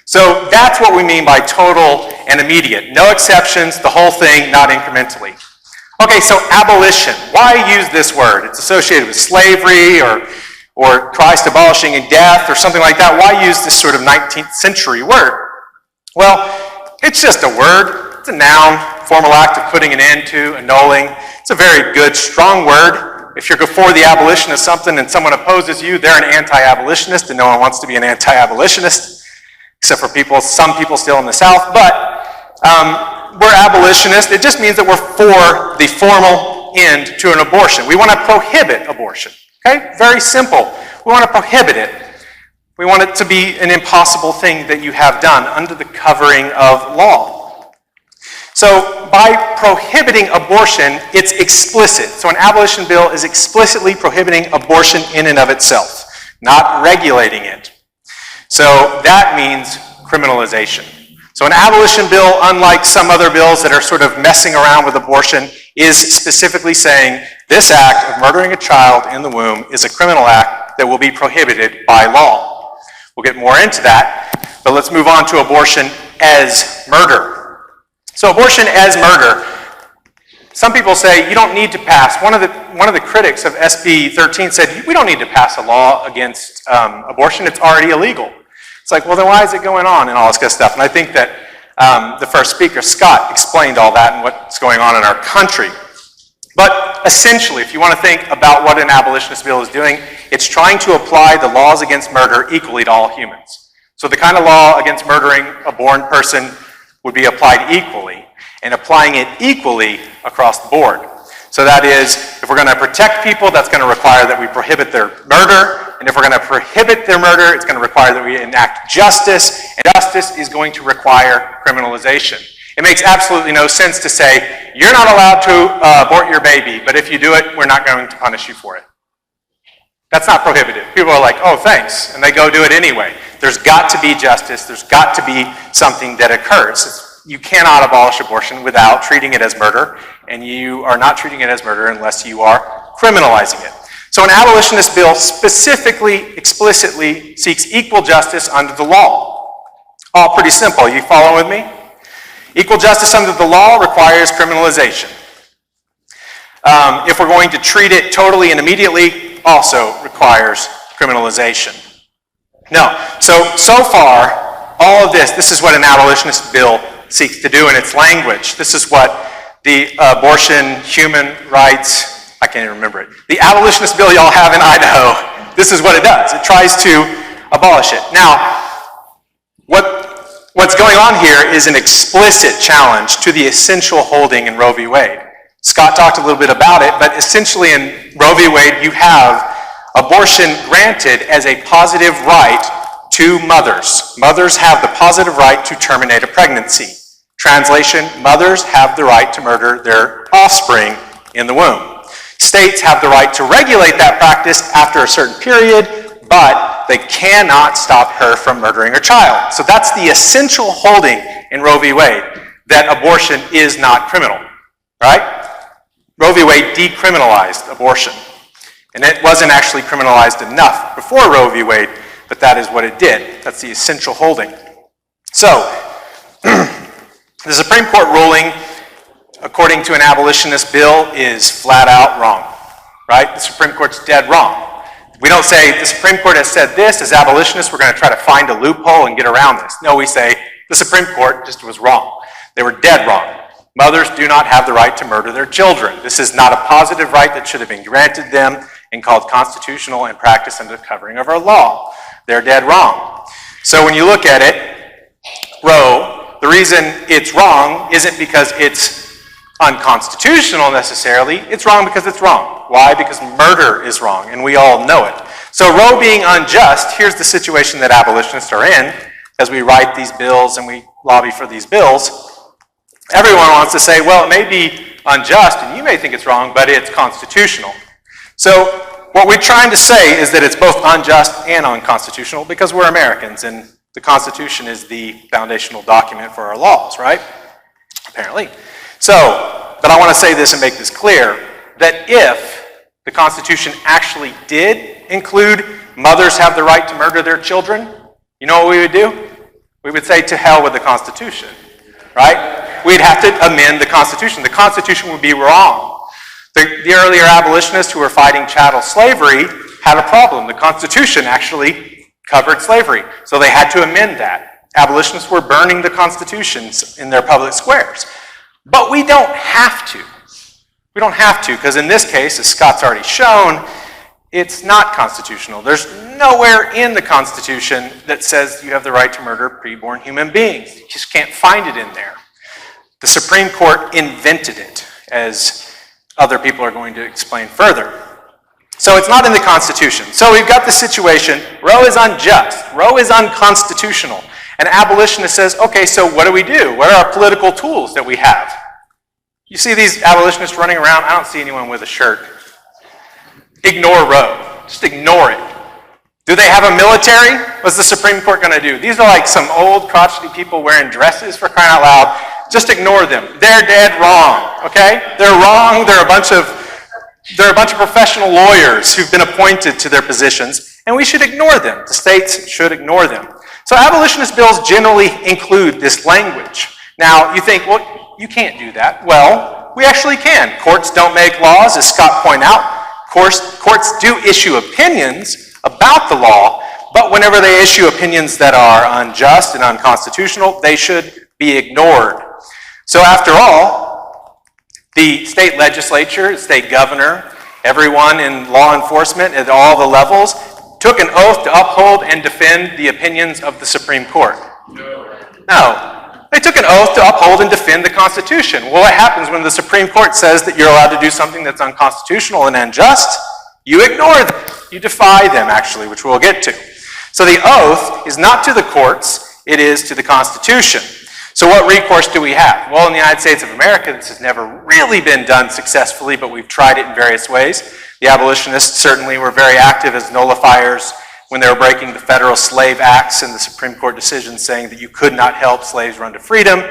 So that's what we mean by total and immediate. No exceptions, the whole thing, not incrementally. Okay, so abolition. Why use this word? It's associated with slavery or Christ abolishing in death or something like that. Why use this sort of 19th century word? Well, it's just a word. It's a noun, formal act of putting an end to, annulling. It's a very good, strong word. If you're for the abolition of something and someone opposes you, they're an anti-abolitionist, and no one wants to be an anti-abolitionist, except for some people still in the South. But we're abolitionists. It just means that we're for the formal end to an abortion. We want to prohibit abortion. Okay? Very simple. We want to prohibit it. We want it to be an impossible thing that you have done under the covering of law. So by prohibiting abortion, it's explicit. So an abolition bill is explicitly prohibiting abortion in and of itself, not regulating it. So that means criminalization. So an abolition bill, unlike some other bills that are sort of messing around with abortion, is specifically saying this act of murdering a child in the womb is a criminal act that will be prohibited by law. We'll get more into that, but let's move on to abortion as murder. So abortion as murder. Some people say you don't need to pass. One of the critics of SB 13 said we don't need to pass a law against abortion. It's already illegal. It's like, well, then why is it going on and all this good stuff? And I think that the first speaker, Scott, explained all that and what's going on in our country. But essentially, if you want to think about what an abolitionist bill is doing, it's trying to apply the laws against murder equally to all humans. So the kind of law against murdering a born person would be applied equally, and applying it equally across the board. So that is, if we're going to protect people, that's going to require that we prohibit their murder, and if we're going to prohibit their murder, it's going to require that we enact justice, and justice is going to require criminalization. It makes absolutely no sense to say, you're not allowed to abort your baby, but if you do it, we're not going to punish you for it. That's not prohibitive. People are like, oh, thanks, and they go do it anyway. There's got to be justice. There's got to be something that occurs. You cannot abolish abortion without treating it as murder, and you are not treating it as murder unless you are criminalizing it. So an abolitionist bill specifically, explicitly seeks equal justice under the law. All pretty simple. You following with me? Equal justice under the law requires criminalization. If we're going to treat it totally and immediately, also requires criminalization. No. So far, all of this is what an abolitionist bill seeks to do in its language. This is what the abortion, human rights, I can't even remember it. The abolitionist bill y'all have in Idaho, this is what it does. It tries to abolish it. Now, what's going on here is an explicit challenge to the essential holding in Roe v. Wade. Scott talked a little bit about it, but essentially in Roe v. Wade, you have abortion granted as a positive right to mothers. Mothers have the positive right to terminate a pregnancy. Translation, mothers have the right to murder their offspring in the womb. States have the right to regulate that practice after a certain period, but they cannot stop her from murdering her child. So that's the essential holding in Roe v. Wade, that abortion is not criminal, right? Roe v. Wade decriminalized abortion. And it wasn't actually criminalized enough before Roe v. Wade, but that is what it did. That's the essential holding. So, the Supreme Court ruling, according to an abolitionist bill, is flat out wrong, right? The Supreme Court's dead wrong. We don't say, the Supreme Court has said this, as abolitionists, we're going to try to find a loophole and get around this. No, we say, the Supreme Court just was wrong. They were dead wrong. Mothers do not have the right to murder their children. This is not a positive right that should have been granted them and called constitutional and practiced under the covering of our law. They're dead wrong. So when you look at it, Roe, the reason it's wrong isn't because it's unconstitutional necessarily. It's wrong because it's wrong. Why? Because murder is wrong, and we all know it. So Roe being unjust, here's the situation that abolitionists are in as we write these bills and we lobby for these bills. Everyone wants to say, well, it may be unjust, and you may think it's wrong, but it's constitutional. So what we're trying to say is that it's both unjust and unconstitutional because we're Americans, and the Constitution is the foundational document for our laws, right? Apparently. So, but I want to say this and make this clear, that if the Constitution actually did include mothers have the right to murder their children, you know what we would do? We would say to hell with the Constitution, right? We'd have to amend the Constitution. The Constitution would be wrong. The earlier abolitionists who were fighting chattel slavery had a problem. The Constitution actually covered slavery, so they had to amend that. Abolitionists were burning the Constitutions in their public squares. But we don't have to. We don't have to, because in this case, as Scott's already shown, it's not constitutional. There's nowhere in the Constitution that says you have the right to murder preborn human beings. You just can't find it in there. The Supreme Court invented it, as other people are going to explain further. So it's not in the Constitution. So we've got the situation, Roe is unjust, Roe is unconstitutional. An abolitionist says, okay, so what do we do? What are our political tools that we have? You see these abolitionists running around, I don't see anyone with a shirt. Ignore Roe, just ignore it. Do they have a military? What's the Supreme Court going to do? These are like some old crotchety people wearing dresses, for crying out loud. Just ignore them. They're dead wrong, okay? They're wrong. They're a bunch of professional lawyers who've been appointed to their positions, and we should ignore them. The states should ignore them. So abolitionist bills generally include this language. Now, you think, well, you can't do that. Well, we actually can. Courts don't make laws, as Scott pointed out. Courts do issue opinions about the law, but whenever they issue opinions that are unjust and unconstitutional, they should be ignored. So after all, the state legislature, the state governor, everyone in law enforcement at all the levels took an oath to uphold and defend the opinions of the Supreme Court. No. They took an oath to uphold and defend the Constitution. Well, what happens when the Supreme Court says that you're allowed to do something that's unconstitutional and unjust? You ignore them. You defy them, actually, which we'll get to. So the oath is not to the courts, it is to the Constitution. So what recourse do we have? Well, in the United States of America, this has never really been done successfully, but we've tried it in various ways. The abolitionists certainly were very active as nullifiers when they were breaking the federal slave acts and the Supreme Court decisions saying that you could not help slaves run to freedom.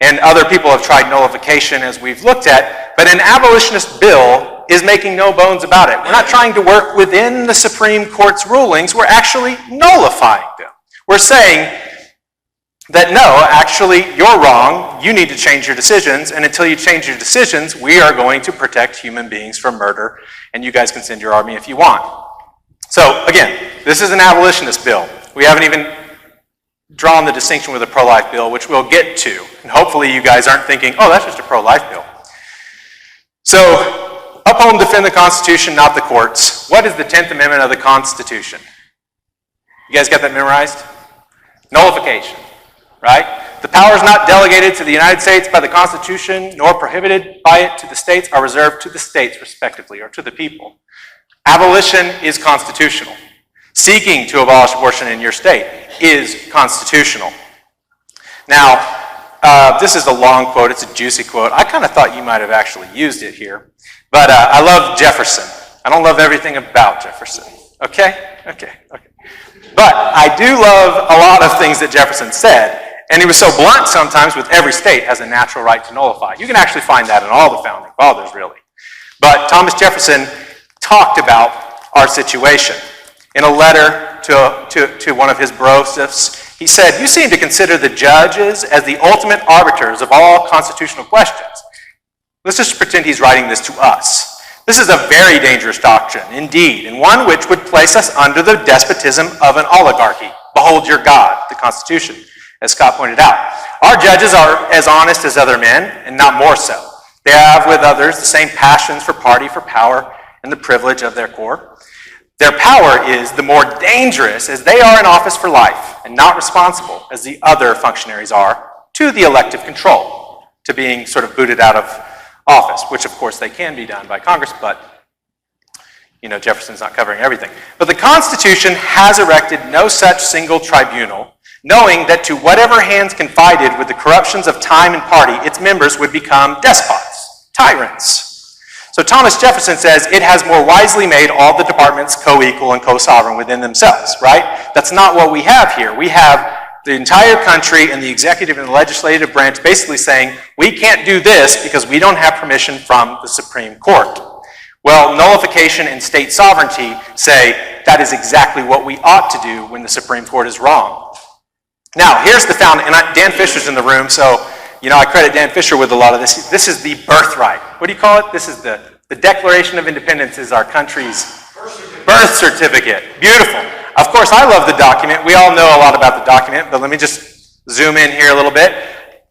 And other people have tried nullification, as we've looked at. But an abolitionist bill is making no bones about it. We're not trying to work within the Supreme Court's rulings. We're actually nullifying them. We're saying that no, actually, you're wrong. You need to change your decisions. And until you change your decisions, we are going to protect human beings from murder. And you guys can send your army if you want. So, again, this is an abolitionist bill. We haven't even drawn the distinction with a pro-life bill, which we'll get to. And hopefully you guys aren't thinking, oh, that's just a pro-life bill. So, uphold and defend the Constitution, not the courts. What is the 10th Amendment of the Constitution? You guys got that memorized? Nullification, right? The powers not delegated to the United States by the Constitution, nor prohibited by it to the states, are reserved to the states, respectively, or to the people. Abolition is constitutional. Seeking to abolish abortion in your state is constitutional. Now, this is a long quote. It's a juicy quote. I kind of thought you might have actually used it here. But I love Jefferson. I don't love everything about Jefferson. Okay? Okay. But I do love a lot of things that Jefferson said. And he was so blunt sometimes with every state has a natural right to nullify. You can actually find that in all the founding fathers, really. But Thomas Jefferson talked about our situation. In a letter to one of his brothers, he said, "You seem to consider the judges as the ultimate arbiters of all constitutional questions." Let's just pretend he's writing this to us. This is a very dangerous doctrine, indeed, and one which would place us under the despotism of an oligarchy. Behold your God, the Constitution, as Scott pointed out. Our judges are as honest as other men, and not more so. They have with others the same passions for party, for power, and the privilege of their core. Their power is the more dangerous as they are in office for life and not responsible as the other functionaries are to the elective control, to being sort of booted out of office, which of course they can be done by Congress, but Jefferson's not covering everything. But the Constitution has erected no such single tribunal, knowing that to whatever hands confided with the corruptions of time and party, its members would become despots, tyrants. So Thomas Jefferson says it has more wisely made all the departments co-equal and co-sovereign within themselves, right? That's not what we have here. We have the entire country and the executive and the legislative branch basically saying, we can't do this because we don't have permission from the Supreme Court. Well, nullification and state sovereignty say that is exactly what we ought to do when the Supreme Court is wrong. Now, here's the Dan Fisher's in the room, so I credit Dan Fisher with a lot of this. This is the birthright. What do you call it? This is the Declaration of Independence is our country's birth certificate. Beautiful. Of course, I love the document. We all know a lot about the document, but let me just zoom in here a little bit.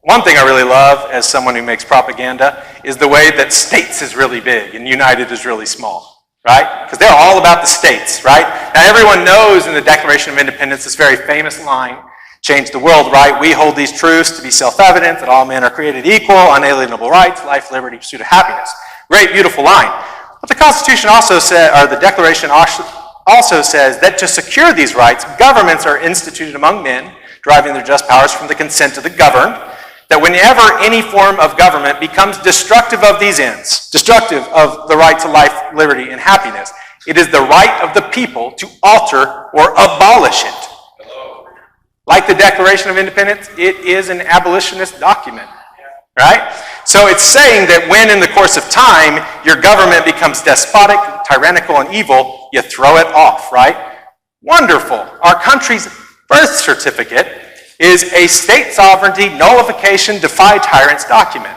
One thing I really love as someone who makes propaganda is the way that states is really big and united is really small, right? Because they're all about the states, right? Now, everyone knows in the Declaration of Independence this very famous line, change the world, right? We hold these truths to be self-evident, that all men are created equal, unalienable rights, life, liberty, pursuit of happiness. Great, beautiful line. But the Constitution also says, or the Declaration also says that to secure these rights, governments are instituted among men, deriving their just powers from the consent of the governed, that whenever any form of government becomes destructive of these ends, destructive of the right to life, liberty, and happiness, it is the right of the people to alter or abolish it. Like the Declaration of Independence, it is an abolitionist document, right? So it's saying that when in the course of time your government becomes despotic, tyrannical, and evil, you throw it off, right? Wonderful. Our country's birth certificate is a state sovereignty, nullification, defy tyrants document.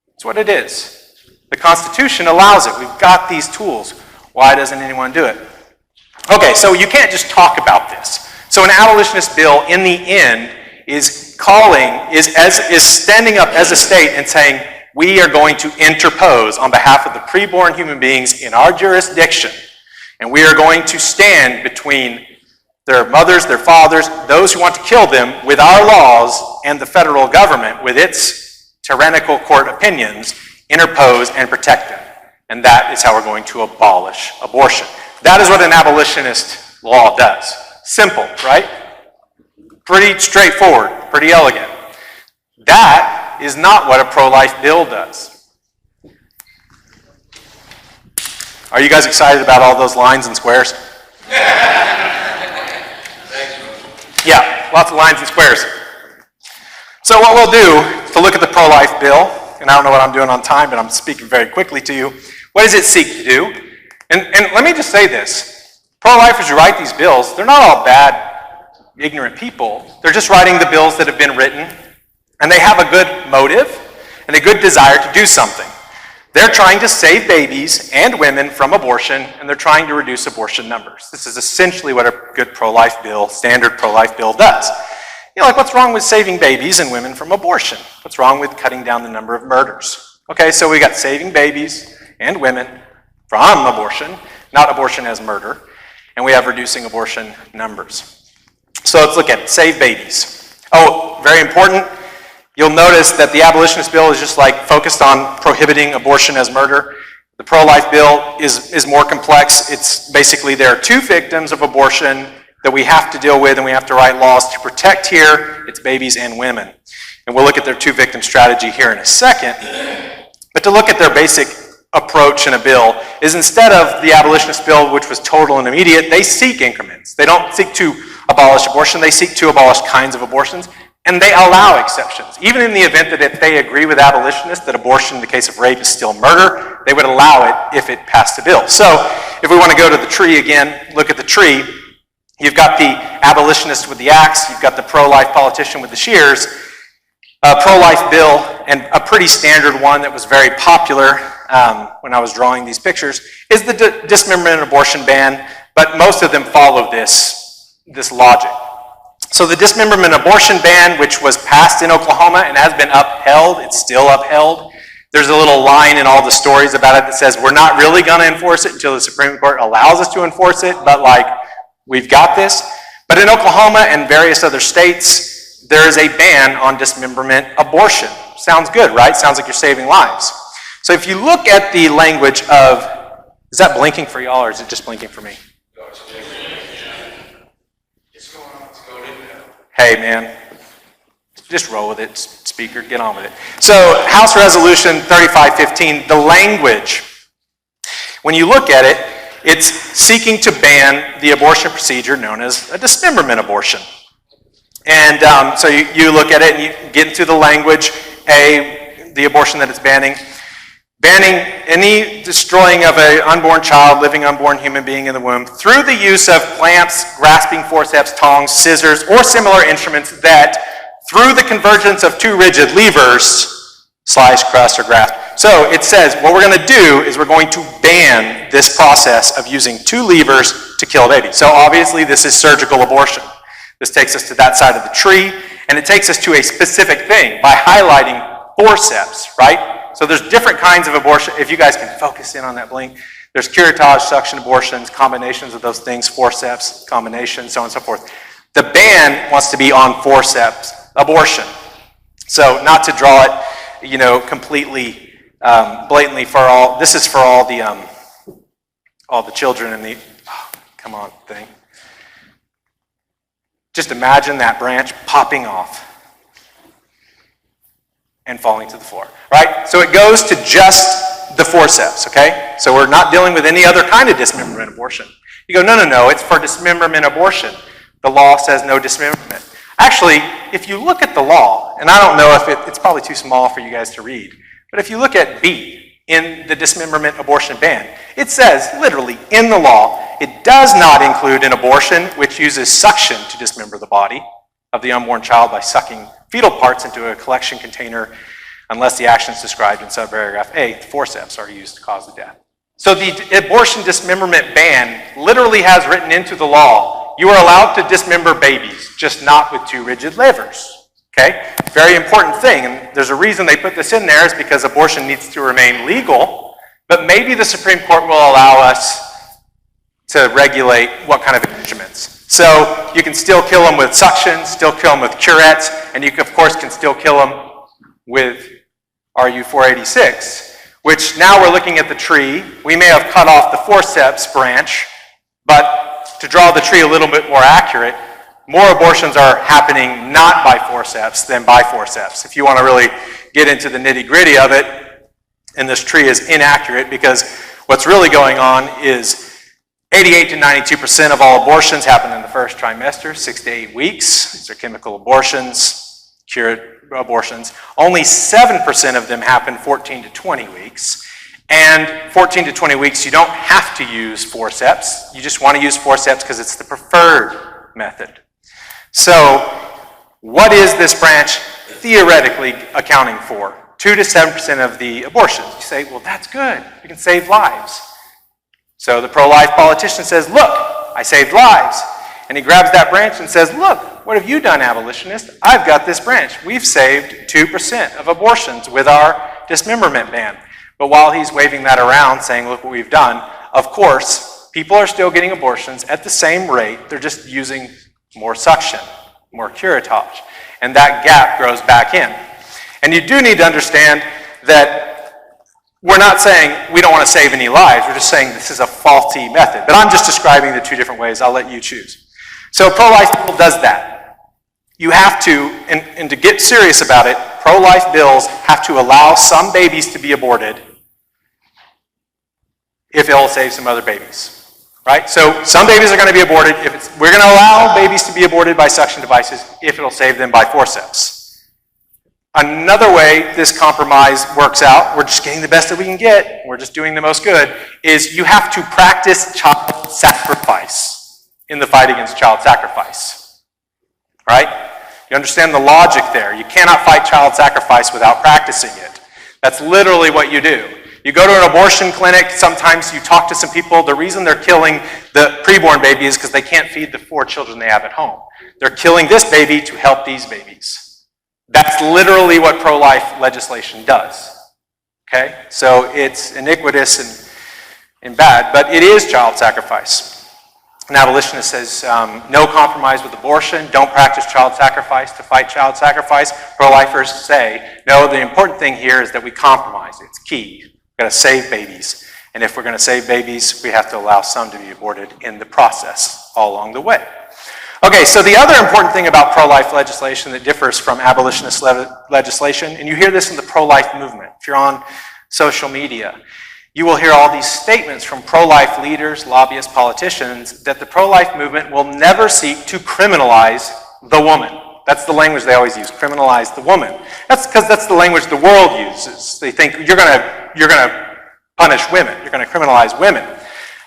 That's what it is. The Constitution allows it. We've got these tools. Why doesn't anyone do it? Okay, so you can't just talk about this. So an abolitionist bill, in the end, is standing up as a state and saying, we are going to interpose on behalf of the preborn human beings in our jurisdiction, and we are going to stand between their mothers, their fathers, those who want to kill them, with our laws, and the federal government, with its tyrannical court opinions, interpose and protect them. And that is how we're going to abolish abortion. That is what an abolitionist law does. Simple, right? Pretty straightforward, pretty elegant. That is not what a pro-life bill does. Are you guys excited about all those lines and squares? Yeah, lots of lines and squares. So what we'll do to look at the pro-life bill, and I don't know what I'm doing on time, but I'm speaking very quickly to you. What does it seek to do? And let me just say this. Pro-lifers who write these bills, they're not all bad, ignorant people. They're just writing the bills that have been written, and they have a good motive and a good desire to do something. They're trying to save babies and women from abortion, and they're trying to reduce abortion numbers. This is essentially what a good pro-life bill, standard pro-life bill does. Like what's wrong with saving babies and women from abortion? What's wrong with cutting down the number of murders? Okay, so we got saving babies and women from abortion, not abortion as murder. And we have reducing abortion numbers. So let's look at save babies. Oh, very important. You'll notice that the abolitionist bill is just like focused on prohibiting abortion as murder. The pro-life bill is more complex. It's basically there are two victims of abortion that we have to deal with, and we have to write laws to protect here. It's babies and women. And we'll look at their two victim strategy here in a second. But to look at their basic approach in a bill is, instead of the abolitionist bill, which was total and immediate, they seek increments. They don't seek to abolish abortion, they seek to abolish kinds of abortions, and they allow exceptions. Even in the event that if they agree with abolitionists that abortion in the case of rape is still murder, they would allow it if it passed a bill. So if we want to go to the tree again, look at the tree, you've got the abolitionist with the axe, you've got the pro-life politician with the shears. A pro-life bill, and a pretty standard one that was very popular when I was drawing these pictures, is the dismemberment and abortion ban, but most of them follow this logic. So the dismemberment and abortion ban, which was passed in Oklahoma and has been upheld, it's still upheld. There's a little line in all the stories about it that says we're not really going to enforce it until the Supreme Court allows us to enforce it, but we've got this. But in Oklahoma and various other states, there is a ban on dismemberment abortion. Sounds good, right? Sounds like you're saving lives. So if you look at the language of, is that blinking for y'all or is it just blinking for me? Hey man, just roll with it, speaker, get on with it. So House Resolution 3515, the language, when you look at it, it's seeking to ban the abortion procedure known as a dismemberment abortion. And so you look at it and you get into the language, the abortion that it's banning any destroying of an unborn child, living unborn human being in the womb, through the use of clamps, grasping forceps, tongs, scissors, or similar instruments that, through the convergence of two rigid levers, slice, crush, or grasp. So it says what we're going to do is we're going to ban this process of using two levers to kill a baby. So obviously this is surgical abortion. This takes us to that side of the tree, and it takes us to a specific thing by highlighting forceps, right? So there's different kinds of abortion. If you guys can focus in on that blink, there's curettage, suction abortions, combinations of those things, forceps, combinations, so on and so forth. The ban wants to be on forceps abortion. So not to draw it, completely blatantly for all. This is for all the children in the. Oh, come on, thing. Just imagine that branch popping off and falling to the floor, right? So it goes to just the forceps, okay? So we're not dealing with any other kind of dismemberment abortion. You go, no, it's for dismemberment abortion. The law says no dismemberment. Actually, if you look at the law, and I don't know if it's probably too small for you guys to read, but if you look at B in the dismemberment abortion ban, it says literally in the law, it does not include an abortion which uses suction to dismember the body of the unborn child by sucking fetal parts into a collection container unless the actions described in subparagraph A, the forceps, are used to cause the death. So the abortion dismemberment ban literally has written into the law, you are allowed to dismember babies, just not with two rigid levers. Okay? Very important thing, and there's a reason they put this in there is because abortion needs to remain legal, but maybe the Supreme Court will allow us to regulate what kind of instruments. So you can still kill them with suction, still kill them with curettes, and you, of course, can still kill them with RU-486, which now we're looking at the tree. We may have cut off the forceps branch, but to draw the tree a little bit more accurate, more abortions are happening not by forceps than by forceps. If you want to really get into the nitty-gritty of it, and this tree is inaccurate because what's really going on is 88 to 92% of all abortions happen in the first trimester, 6 to 8 weeks. These are chemical abortions, cured abortions. Only 7% of them happen 14 to 20 weeks. And 14 to 20 weeks, you don't have to use forceps. You just want to use forceps because it's the preferred method. So what is this branch theoretically accounting for? 2 to 7% of the abortions. You say, well, that's good. You can save lives. So the pro-life politician says, look, I saved lives. And he grabs that branch and says, look, what have you done, abolitionist? I've got this branch. We've saved 2% of abortions with our dismemberment ban. But while he's waving that around saying, look what we've done, of course, people are still getting abortions at the same rate. They're just using more suction, more curettage. And that gap grows back in. And you do need to understand that we're not saying we don't want to save any lives. We're just saying this is a faulty method. But I'm just describing the two different ways. I'll let you choose. So pro-life bill does that. You have to, and to get serious about it, pro-life bills have to allow some babies to be aborted if it'll save some other babies. Right? So some babies are going to be aborted. We're going to allow babies to be aborted by suction devices if it'll save them by forceps. Another way this compromise works out, we're just getting the best that we can get, we're just doing the most good, is you have to practice child sacrifice in the fight against child sacrifice. Right? You understand the logic there. You cannot fight child sacrifice without practicing it. That's literally what you do. You go to an abortion clinic, sometimes you talk to some people, the reason they're killing the preborn baby is because they can't feed the 4 children they have at home. They're killing this baby to help these babies. That's literally what pro-life legislation does. Okay? So it's iniquitous and bad, but it is child sacrifice. An abolitionist says no compromise with abortion, don't practice child sacrifice to fight child sacrifice. Pro-lifers say, no, the important thing here is that we compromise. It's key. We've got to save babies. And if we're going to save babies, we have to allow some to be aborted in the process all along the way. Okay, so the other important thing about pro-life legislation that differs from abolitionist legislation, and you hear this in the pro-life movement, if you're on social media, you will hear all these statements from pro-life leaders, lobbyists, politicians, that the pro-life movement will never seek to criminalize the woman. That's the language they always use, criminalize the woman. That's because that's the language the world uses. They think you're gonna punish women, you're gonna criminalize women.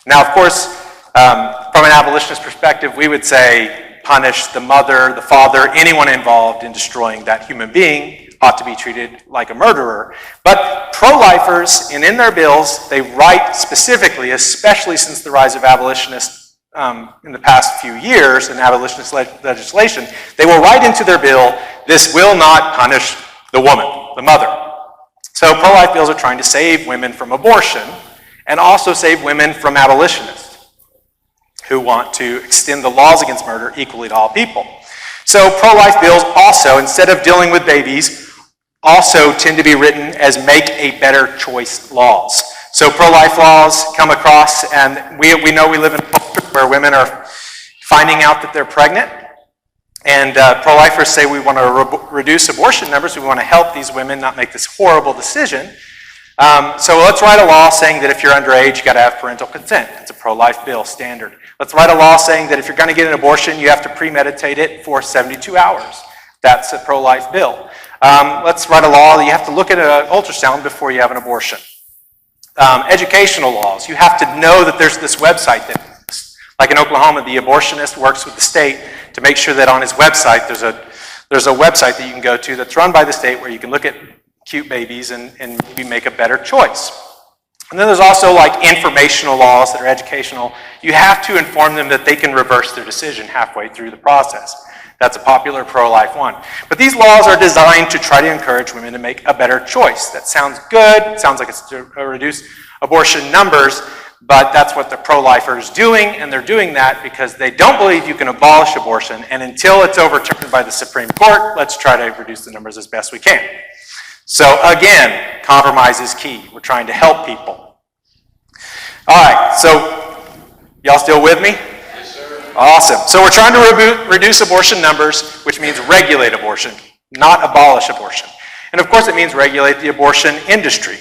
Now, of course, from an abolitionist perspective, we would say punish the mother, the father, anyone involved in destroying that human being ought to be treated like a murderer. But pro-lifers, and in their bills, they write specifically, especially since the rise of abolitionists in the past few years in abolitionist legislation, they will write into their bill, this will not punish the woman, the mother. So pro-life bills are trying to save women from abortion and also save women from abolitionists who want to extend the laws against murder equally to all people. So pro-life bills also, instead of dealing with babies, also tend to be written as make a better choice laws. So pro-life laws come across, and we know we live in a culture where women are finding out that they're pregnant, and pro-lifers say we want to reduce abortion numbers, we want to help these women not make this horrible decision. So let's write a law saying that if you're underage, you got to have parental consent. It's a pro-life bill, standard. Let's write a law saying that if you're going to get an abortion, you have to premeditate it for 72 hours. That's a pro-life bill. Let's write a law that you have to look at an ultrasound before you have an abortion. Educational laws. You have to know that there's this website that, like in Oklahoma, the abortionist works with the state to make sure that on his website there's a website that you can go to that's run by the state where you can look at cute babies and maybe make a better choice. And then there's also like informational laws that are educational. You have to inform them that they can reverse their decision halfway through the process. That's a popular pro-life one. But these laws are designed to try to encourage women to make a better choice. That sounds good. It sounds like it's to reduce abortion numbers, but that's what the pro-lifers are doing, and they're doing that because they don't believe you can abolish abortion, and until it's overturned by the Supreme Court, let's try to reduce the numbers as best we can. So again, compromise is key. We're trying to help people. All right, so y'all still with me? Awesome. So we're trying to reduce abortion numbers, which means regulate abortion, not abolish abortion. And of course it means regulate the abortion industry.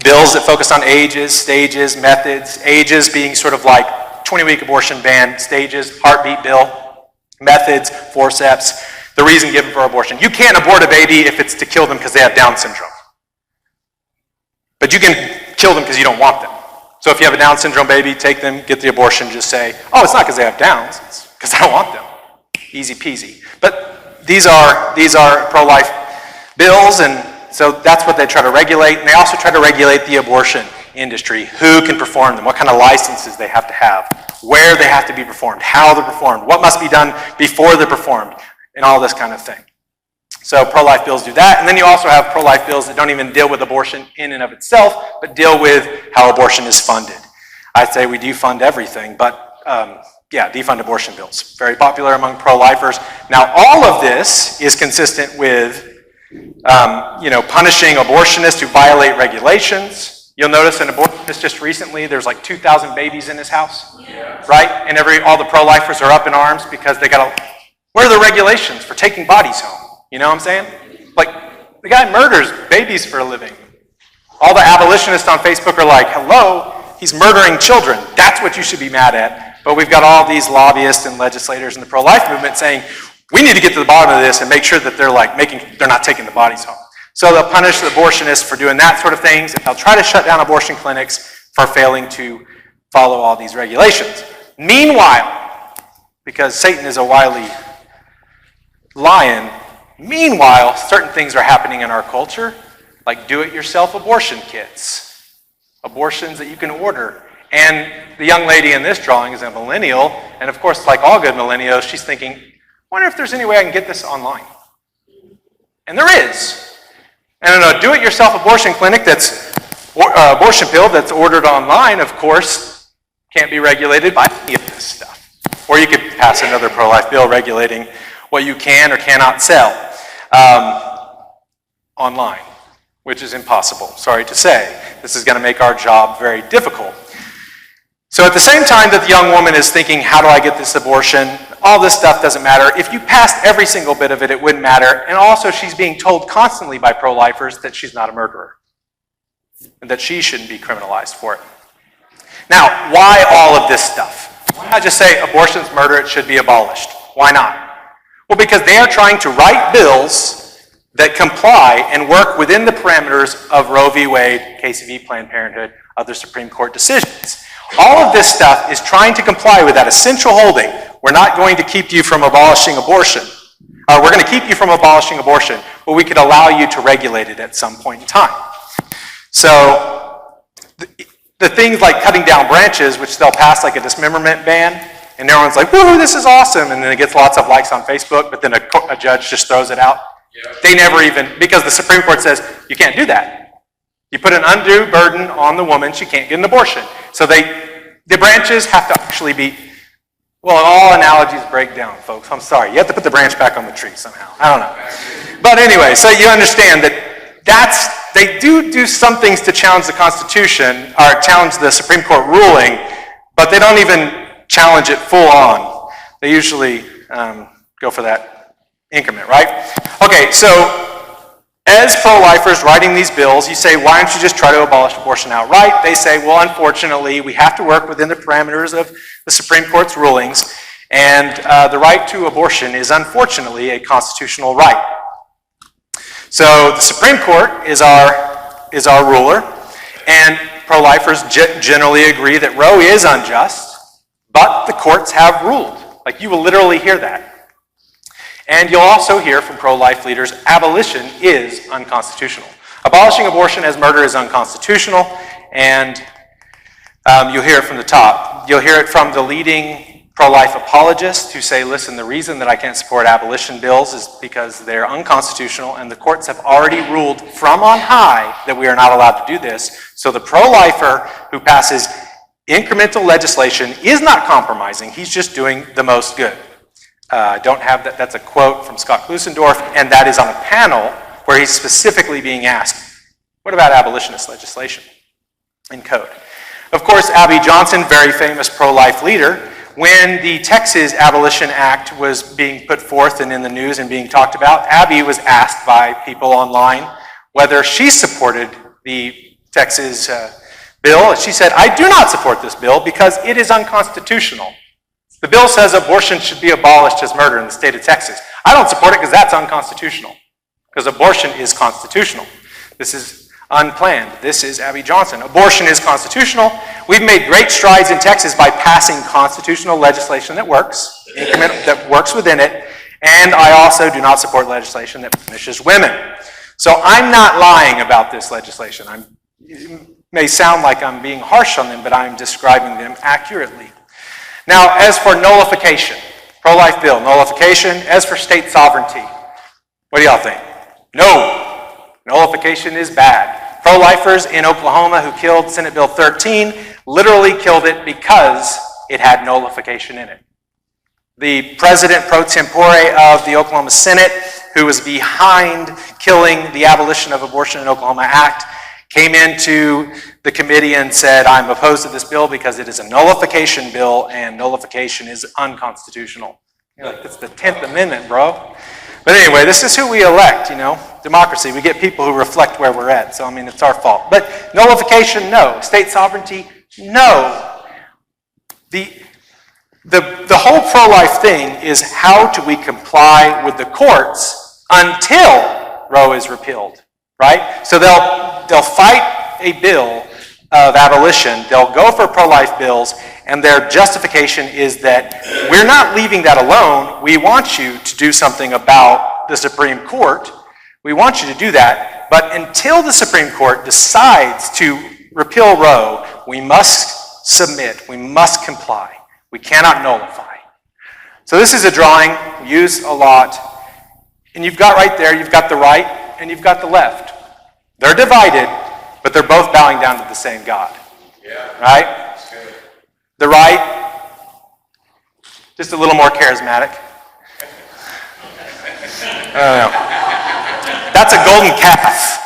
Bills that focus on ages, stages, methods, ages being sort of like 20-week abortion ban, stages, heartbeat bill, methods, forceps, the reason given for abortion. You can't abort a baby if it's to kill them because they have Down syndrome. But you can kill them because you don't want them. So if you have a Down syndrome baby, take them, get the abortion, just say, oh, it's not because they have Downs, it's because I don't want them. Easy peasy. But these are pro-life bills, and so that's what they try to regulate. And they also try to regulate the abortion industry, who can perform them, what kind of licenses they have to have, where they have to be performed, how they're performed, what must be done before they're performed, and all this kind of thing. So pro-life bills do that, and then you also have pro-life bills that don't even deal with abortion in and of itself, but deal with how abortion is funded. I'd say we defund everything, but yeah, defund abortion bills. Very popular among pro-lifers. Now, all of this is consistent with punishing abortionists who violate regulations. You'll notice an abortionist just recently, there's like 2,000 babies in his house, right? And all the pro-lifers are up in arms because they got to, where are the regulations for taking bodies home? You know what I'm saying? Like, the guy murders babies for a living. All the abolitionists on Facebook are like, hello, he's murdering children. That's what you should be mad at. But we've got all these lobbyists and legislators in the pro-life movement saying, we need to get to the bottom of this and make sure that they're not taking the bodies home. So they'll punish the abortionists for doing that sort of things, and they'll try to shut down abortion clinics for failing to follow all these regulations. Meanwhile, because Satan is a wily lion, meanwhile, certain things are happening in our culture, like do-it-yourself abortion kits, abortions that you can order. And the young lady in this drawing is a millennial, and of course, like all good millennials, she's thinking, I wonder if there's any way I can get this online. And there is. And a do-it-yourself abortion clinic abortion pill that's ordered online, of course, can't be regulated by any of this stuff. Or you could pass another pro-life bill regulating what you can or cannot sell online, which is impossible, sorry to say. This is going to make our job very difficult. So at the same time that the young woman is thinking, how do I get this abortion? All this stuff doesn't matter. If you passed every single bit of it, it wouldn't matter. And also she's being told constantly by pro-lifers that she's not a murderer and that she shouldn't be criminalized for it. Now, why all of this stuff? Why not just say abortion's murder, it should be abolished? Why not? Well, because they are trying to write bills that comply and work within the parameters of Roe v. Wade, KCV, Planned Parenthood, other Supreme Court decisions. All of this stuff is trying to comply with that essential holding. We're not going to keep you from abolishing abortion. We're going to keep you from abolishing abortion, but we could allow you to regulate it at some point in time. So the things like cutting down branches, which they'll pass like a dismemberment ban, and everyone's like, woohoo, this is awesome, and then it gets lots of likes on Facebook, but then a judge just throws it out. Yeah. They never even, because the Supreme Court says, you can't do that. You put an undue burden on the woman, she can't get an abortion. So the branches have to actually be, well, all analogies break down, folks. I'm sorry. You have to put the branch back on the tree somehow. I don't know. But anyway, so you understand that they do some things to challenge the Constitution, or challenge the Supreme Court ruling, but they don't even challenge it full on. They usually go for that increment, right? Okay, so as pro-lifers writing these bills, you say, why don't you just try to abolish abortion outright? They say, well, unfortunately, we have to work within the parameters of the Supreme Court's rulings, and the right to abortion is unfortunately a constitutional right. So the Supreme Court is our ruler, and pro-lifers generally agree that Roe is unjust, but the courts have ruled. Like, you will literally hear that. And you'll also hear from pro-life leaders, abolition is unconstitutional. Abolishing abortion as murder is unconstitutional, and you'll hear it from the top. You'll hear it from the leading pro-life apologists who say, listen, the reason that I can't support abolition bills is because they're unconstitutional, and the courts have already ruled from on high that we are not allowed to do this. So the pro-lifer who passes incremental legislation is not compromising, he's just doing the most good. Don't have that. That's a quote from Scott Klusendorf, and that is on a panel where he's specifically being asked, what about abolitionist legislation in code? Of course, Abby Johnson, very famous pro-life leader, when the Texas Abolition Act was being put forth and in the news and being talked about, Abby was asked by people online whether she supported the Texas bill, and she said, I do not support this bill because it is unconstitutional. The bill says abortion should be abolished as murder in the state of Texas. I don't support it because that's unconstitutional, because abortion is constitutional. This is unplanned. This is Abby Johnson. Abortion is constitutional. We've made great strides in Texas by passing constitutional legislation that works within it, and I also do not support legislation that punishes women. So I'm not lying about this legislation. It may sound like I'm being harsh on them, but I'm describing them accurately. Now, as for nullification, pro-life bill, nullification. As for state sovereignty, what do y'all think? No. Nullification is bad. Pro-lifers in Oklahoma who killed Senate Bill 13 literally killed it because it had nullification in it. The president pro tempore of the Oklahoma Senate, who was behind killing the Abolition of Abortion in Oklahoma Act, came into the committee and said, I'm opposed to this bill because it is a nullification bill and nullification is unconstitutional. You're like, it's the 10th Amendment, bro. But anyway, this is who we elect, democracy. We get people who reflect where we're at. So, it's our fault. But nullification, no. State sovereignty, no. The whole pro-life thing is how do we comply with the courts until Roe is repealed, right? So they'll fight a bill of abolition, they'll go for pro-life bills, and their justification is that we're not leaving that alone, we want you to do something about the Supreme Court, we want you to do that, but until the Supreme Court decides to repeal Roe, we must submit, we must comply, we cannot nullify. So this is a drawing we use a lot, and you've got right there, you've got the right and you've got the left. They're divided, but they're both bowing down to the same God. Yeah. Right? The right, just a little more charismatic. I don't know. That's a golden calf,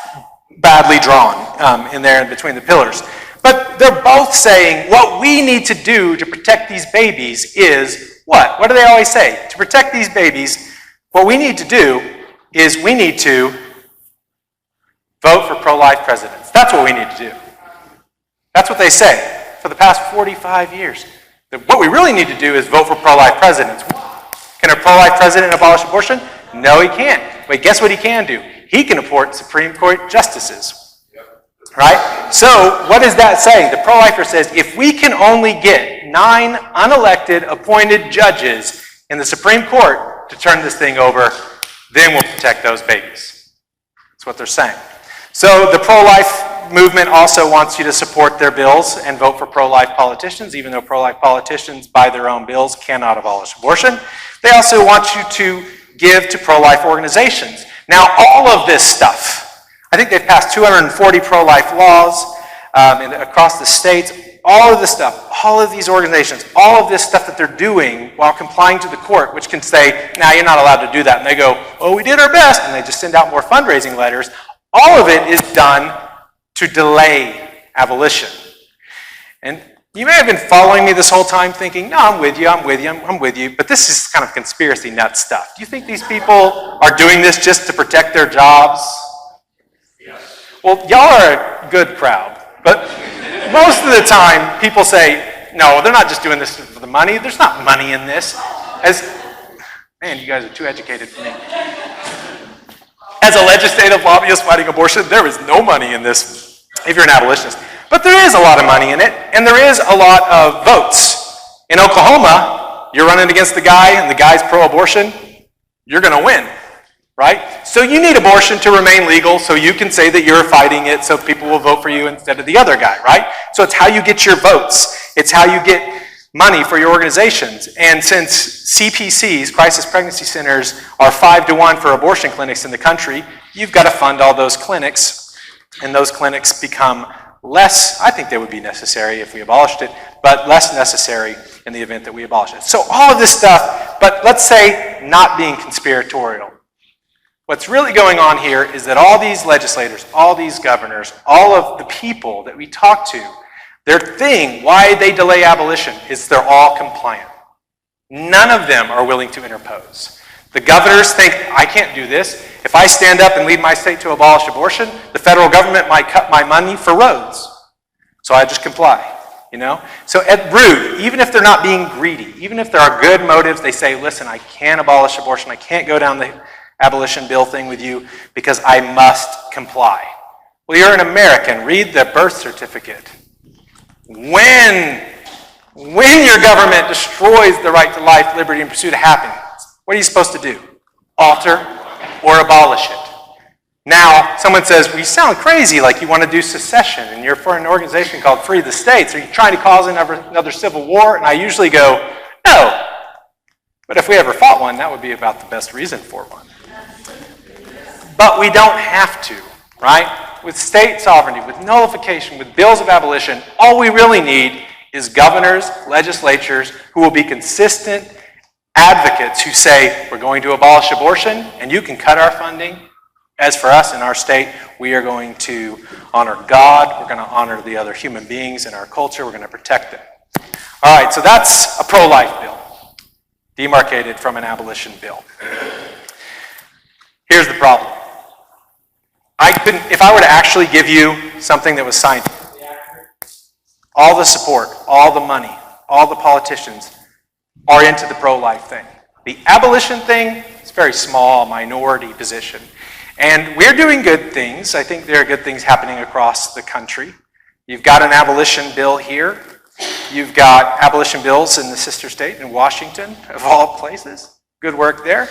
badly drawn in there in between the pillars. But they're both saying what we need to do to protect these babies is what? What do they always say? To protect these babies, what we need to do is we need to vote for pro-life presidents. That's what we need to do. That's what they say for the past 45 years. What we really need to do is vote for pro-life presidents. Can a pro-life president abolish abortion? No, he can't. But guess what he can do? He can appoint Supreme Court justices. Right? So, what is that saying? The pro-lifer says, if we can only get 9 unelected appointed judges in the Supreme Court to turn this thing over, then we'll protect those babies. That's what they're saying. So, the pro-life movement also wants you to support their bills and vote for pro-life politicians, even though pro-life politicians, by their own bills, cannot abolish abortion. They also want you to give to pro-life organizations. Now, all of this stuff, I think they've passed 240 pro-life laws across the states. All of this stuff, all of these organizations, all of this stuff that they're doing while complying to the court, which can say, "Now you're not allowed to do that." And they go, "Oh, we did our best." And they just send out more fundraising letters. All of it is done to delay abolition. And you may have been following me this whole time thinking, "No, I'm with you, I'm with you, I'm with you." But this is kind of conspiracy nut stuff. Do you think these people are doing this just to protect their jobs? Well, y'all are a good crowd, but most of the time people say, no, they're not just doing this for the money. There's not money in this. Man, you guys are too educated for me. As a legislative lobbyist fighting abortion, there is no money in this if you're an abolitionist. But there is a lot of money in it, and there is a lot of votes. In Oklahoma, you're running against the guy, and the guy's pro-abortion, you're going to win. Right? So you need abortion to remain legal so you can say that you're fighting it so people will vote for you instead of the other guy, right? So it's how you get your votes. It's how you get money for your organizations. And since CPCs, crisis pregnancy centers, are 5-to-1 for abortion clinics in the country, you've got to fund all those clinics. And those clinics become less, I think they would be necessary if we abolished it, but less necessary in the event that we abolish it. So all of this stuff, but let's say not being conspiratorial. What's really going on here is that all these legislators, all these governors, all of the people that we talk to, their thing, why they delay abolition, is they're all compliant. None of them are willing to interpose. The governors think, I can't do this. If I stand up and lead my state to abolish abortion, the federal government might cut my money for roads. So I just comply, you know? So at root, even if they're not being greedy, even if there are good motives, they say, listen, I can't abolish abortion. I can't go down the abolition bill thing with you because I must comply. Well, you're an American. Read the birth certificate. When your government destroys the right to life, liberty, and pursuit of happiness, what are you supposed to do? Alter or abolish it. Now, someone says, well, you sound crazy, like you want to do secession, and you're for an organization called Free the States. Are you trying to cause another civil war? And I usually go, no. But if we ever fought one, that would be about the best reason for one. But we don't have to, right? With state sovereignty, with nullification, with bills of abolition, all we really need is governors, legislatures who will be consistent advocates who say, we're going to abolish abortion and you can cut our funding. As for us in our state, we are going to honor God, we're going to honor the other human beings in our culture, we're going to protect them. All right, so that's a pro-life bill, demarcated from an abolition bill. Here's the problem. If I were to actually give you something that was scientifically accurate, all the support, all the money, all the politicians are into the pro-life thing. The abolition thing is a very small minority position. And we're doing good things. I think there are good things happening across the country. You've got an abolition bill here. You've got abolition bills in the sister state in Washington, of all places. Good work there.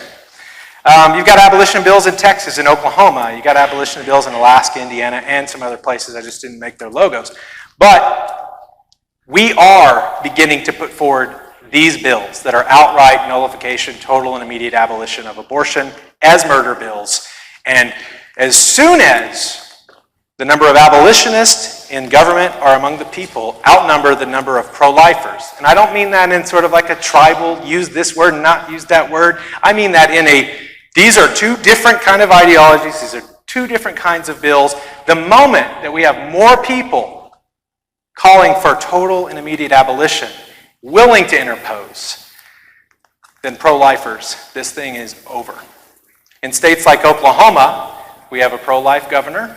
You've got abolition bills in Texas and Oklahoma. You've got abolition bills in Alaska, Indiana, and some other places. I just didn't make their logos. But we are beginning to put forward these bills that are outright nullification, total and immediate abolition of abortion as murder bills. And as soon as the number of abolitionists abolitionalists in government or among the people outnumber the number of pro-lifers. And I don't mean that in sort of like a tribal, use this word, not use that word. I mean that in these are two different kind of ideologies, these are two different kinds of bills. The moment that we have more people calling for total and immediate abolition, willing to interpose, than pro-lifers, this thing is over. In states like Oklahoma, we have a pro-life governor,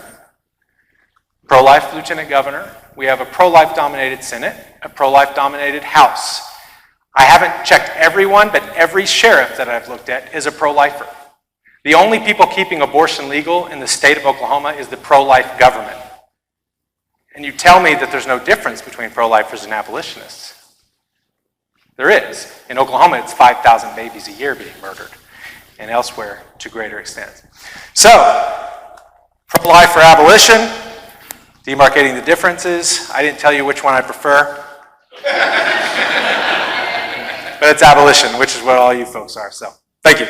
pro-life lieutenant governor, we have a pro-life dominated Senate, a pro-life dominated House. I haven't checked everyone, but every sheriff that I've looked at is a pro-lifer. The only people keeping abortion legal in the state of Oklahoma is the pro-life government. And you tell me that there's no difference between pro-lifers and abolitionists. There is. In Oklahoma, it's 5,000 babies a year being murdered, and elsewhere to greater extent. So, pro-life or abolition, demarcating the differences. I didn't tell you which one I prefer. But it's abolition, which is what all you folks are. So, thank you.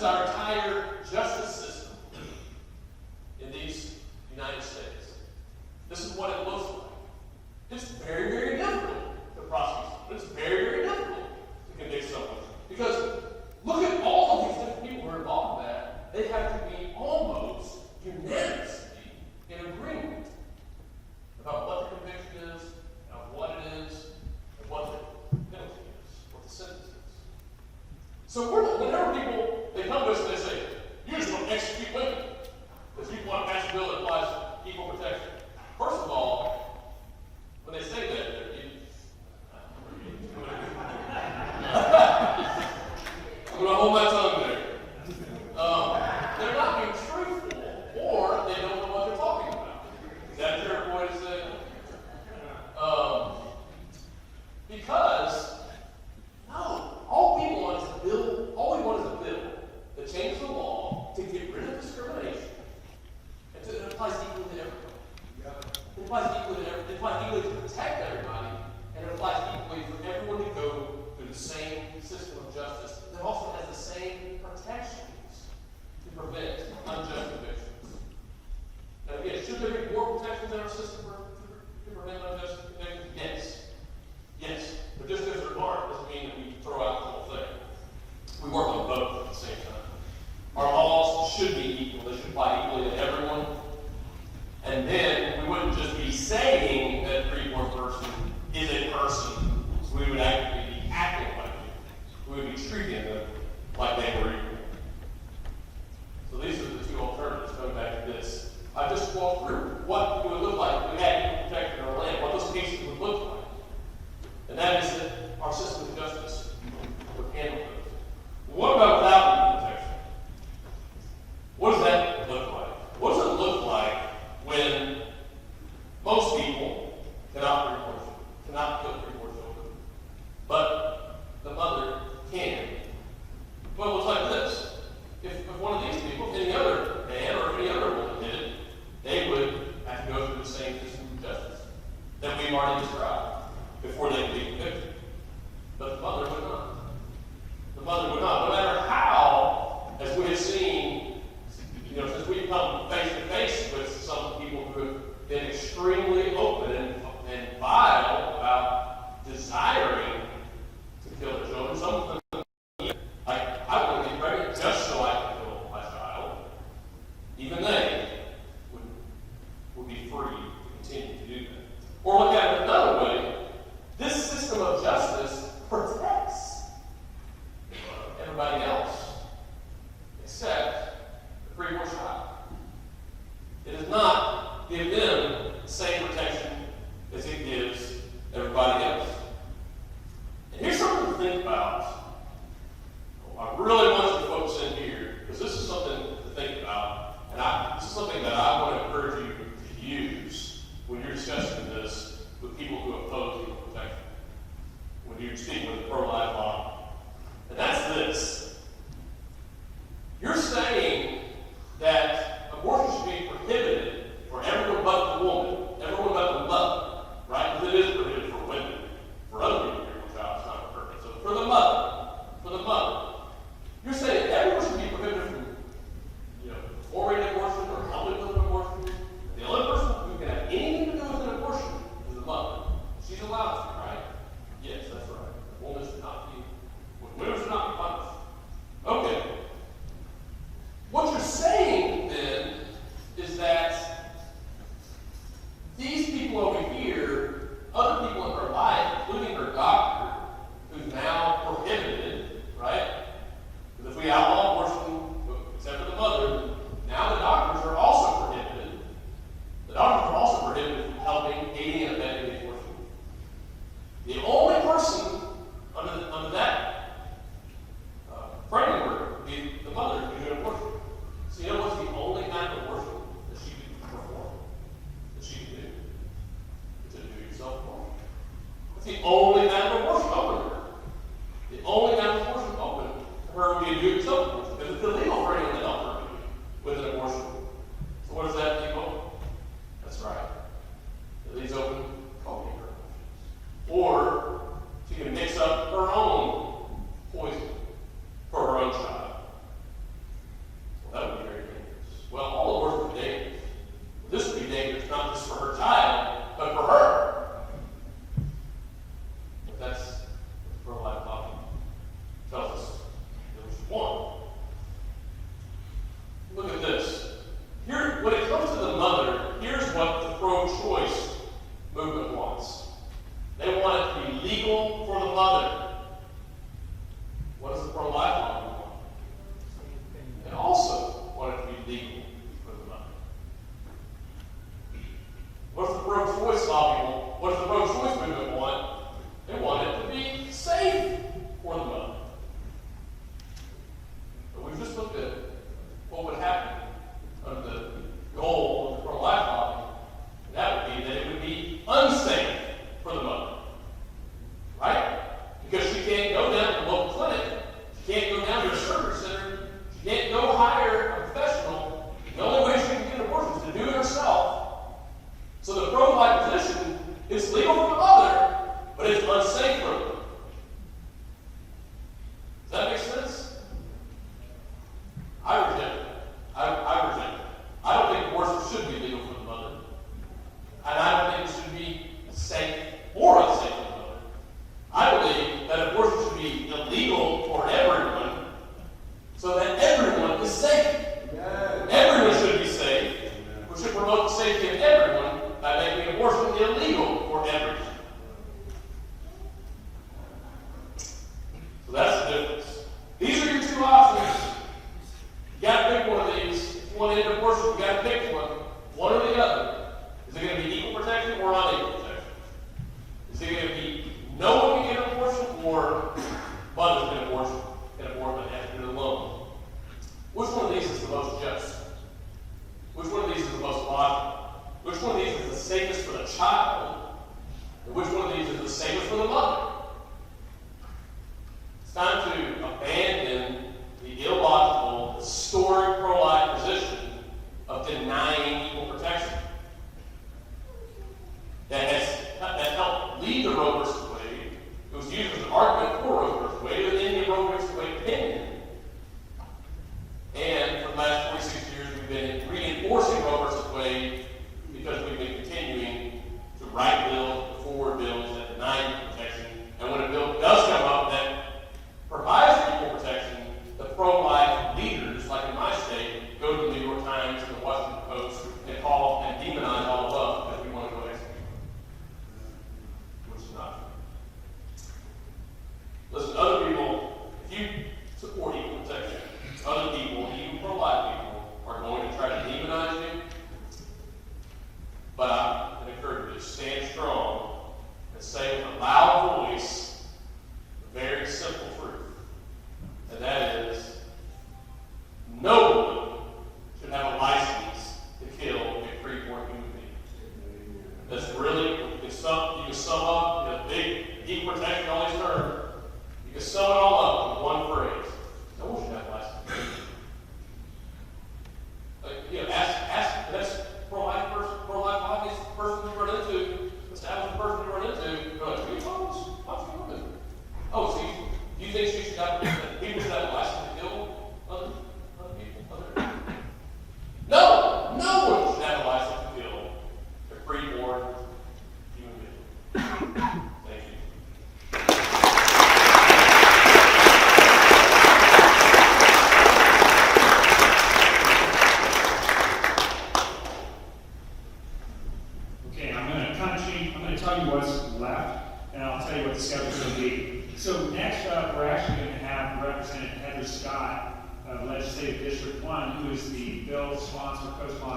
our entire justice system in these United States. This is what it looks like. It's very, very difficult to prosecute, but it's very, very difficult to convict someone. Because look at all of these different people who are involved in that. They have to be almost unanimously in agreement about what the conviction is, of what it is, and what the penalty is, what the sentence is. So whenever people, they come to us and they say, you just want to execute women, because you want to pass a bill that applies equal protection. First of all, when they say that, they're I'm going to hold my tongue there. They're not being truthful, or they don't know what they're talking about. Is that a fair point to say? Because, no, all we want is a bill that changes the law to get rid of discrimination. And it applies equally to everybody. It applies equally to everybody. It applies equally to protect everybody, and it applies equally for everyone to go through the same system of justice that also has the same protections to prevent unjust convictions. Now again, should there be more protections in our system to prevent unjust convictions? Yes. Yes. But just because there aren't doesn't mean that we throw out the whole thing. We work on both at the same time. Our laws should be equal. They should apply equally to everyone. And then we wouldn't just be saying that a preborn person is a person. We would actually be acting like it. We would be treating them like they were equal. So these are the two alternatives. Going back to this, I just walked through what it would look like if we had equal protection in our land, what those cases would look like. And that is that our system of justice would handle those. What about without equal protection? What does that look like? What does it look like when most people you gotta pick one or the other. Is it gonna be equal protection or unequal protection? Is it gonna be no one can get an abortion or mothers can abortion and have to do it alone? Which one of these is the most just? Which one of these is the most logical? Which one of these is the safest for the child? And which one of these is the safest for the mother? It's time to abandon the illogical, historic pro-life position of denying equal protection. That helped lead to Roe versus Wade. It was used as an argument for Roe versus Wade, and then the Roe versus Wade opinion. And for the last 46 years, we've been reinforcing Roe versus Wade because we've been continuing to write bills, forward bills that deny equal protection. And when a bill does come up that provides equal protection, the pro-life leaders, like in my state, go to the New York Times and the Washington Post and call and demonize all of us because we want to go execute, which is not true. Listen, other people, if you support equal protection, other people, even pro-life people, are going to try to demonize you. But I'm going to encourage you to stand strong and say with a loud voice a very simple truth. And that is, no one should have a license to kill a preborn human being. That's really, you can sum up the big equal protection, all these terms, you can sum it all up in one phrase. No one should have a license. Ask the next pro-life obvious person you run into, established person you run into, go, are you folks? What's your woman? Oh, so you think she should have, people should have a license to kill other people? No one should have a license to kill a preborn human being. Thank you. Okay, I'm going to tell you what's left, and I'll tell you what the schedule's going to be. So next up, we're actually going to have Representative Heather Scott of Legislative District 1, who is the bill sponsor, co-sponsor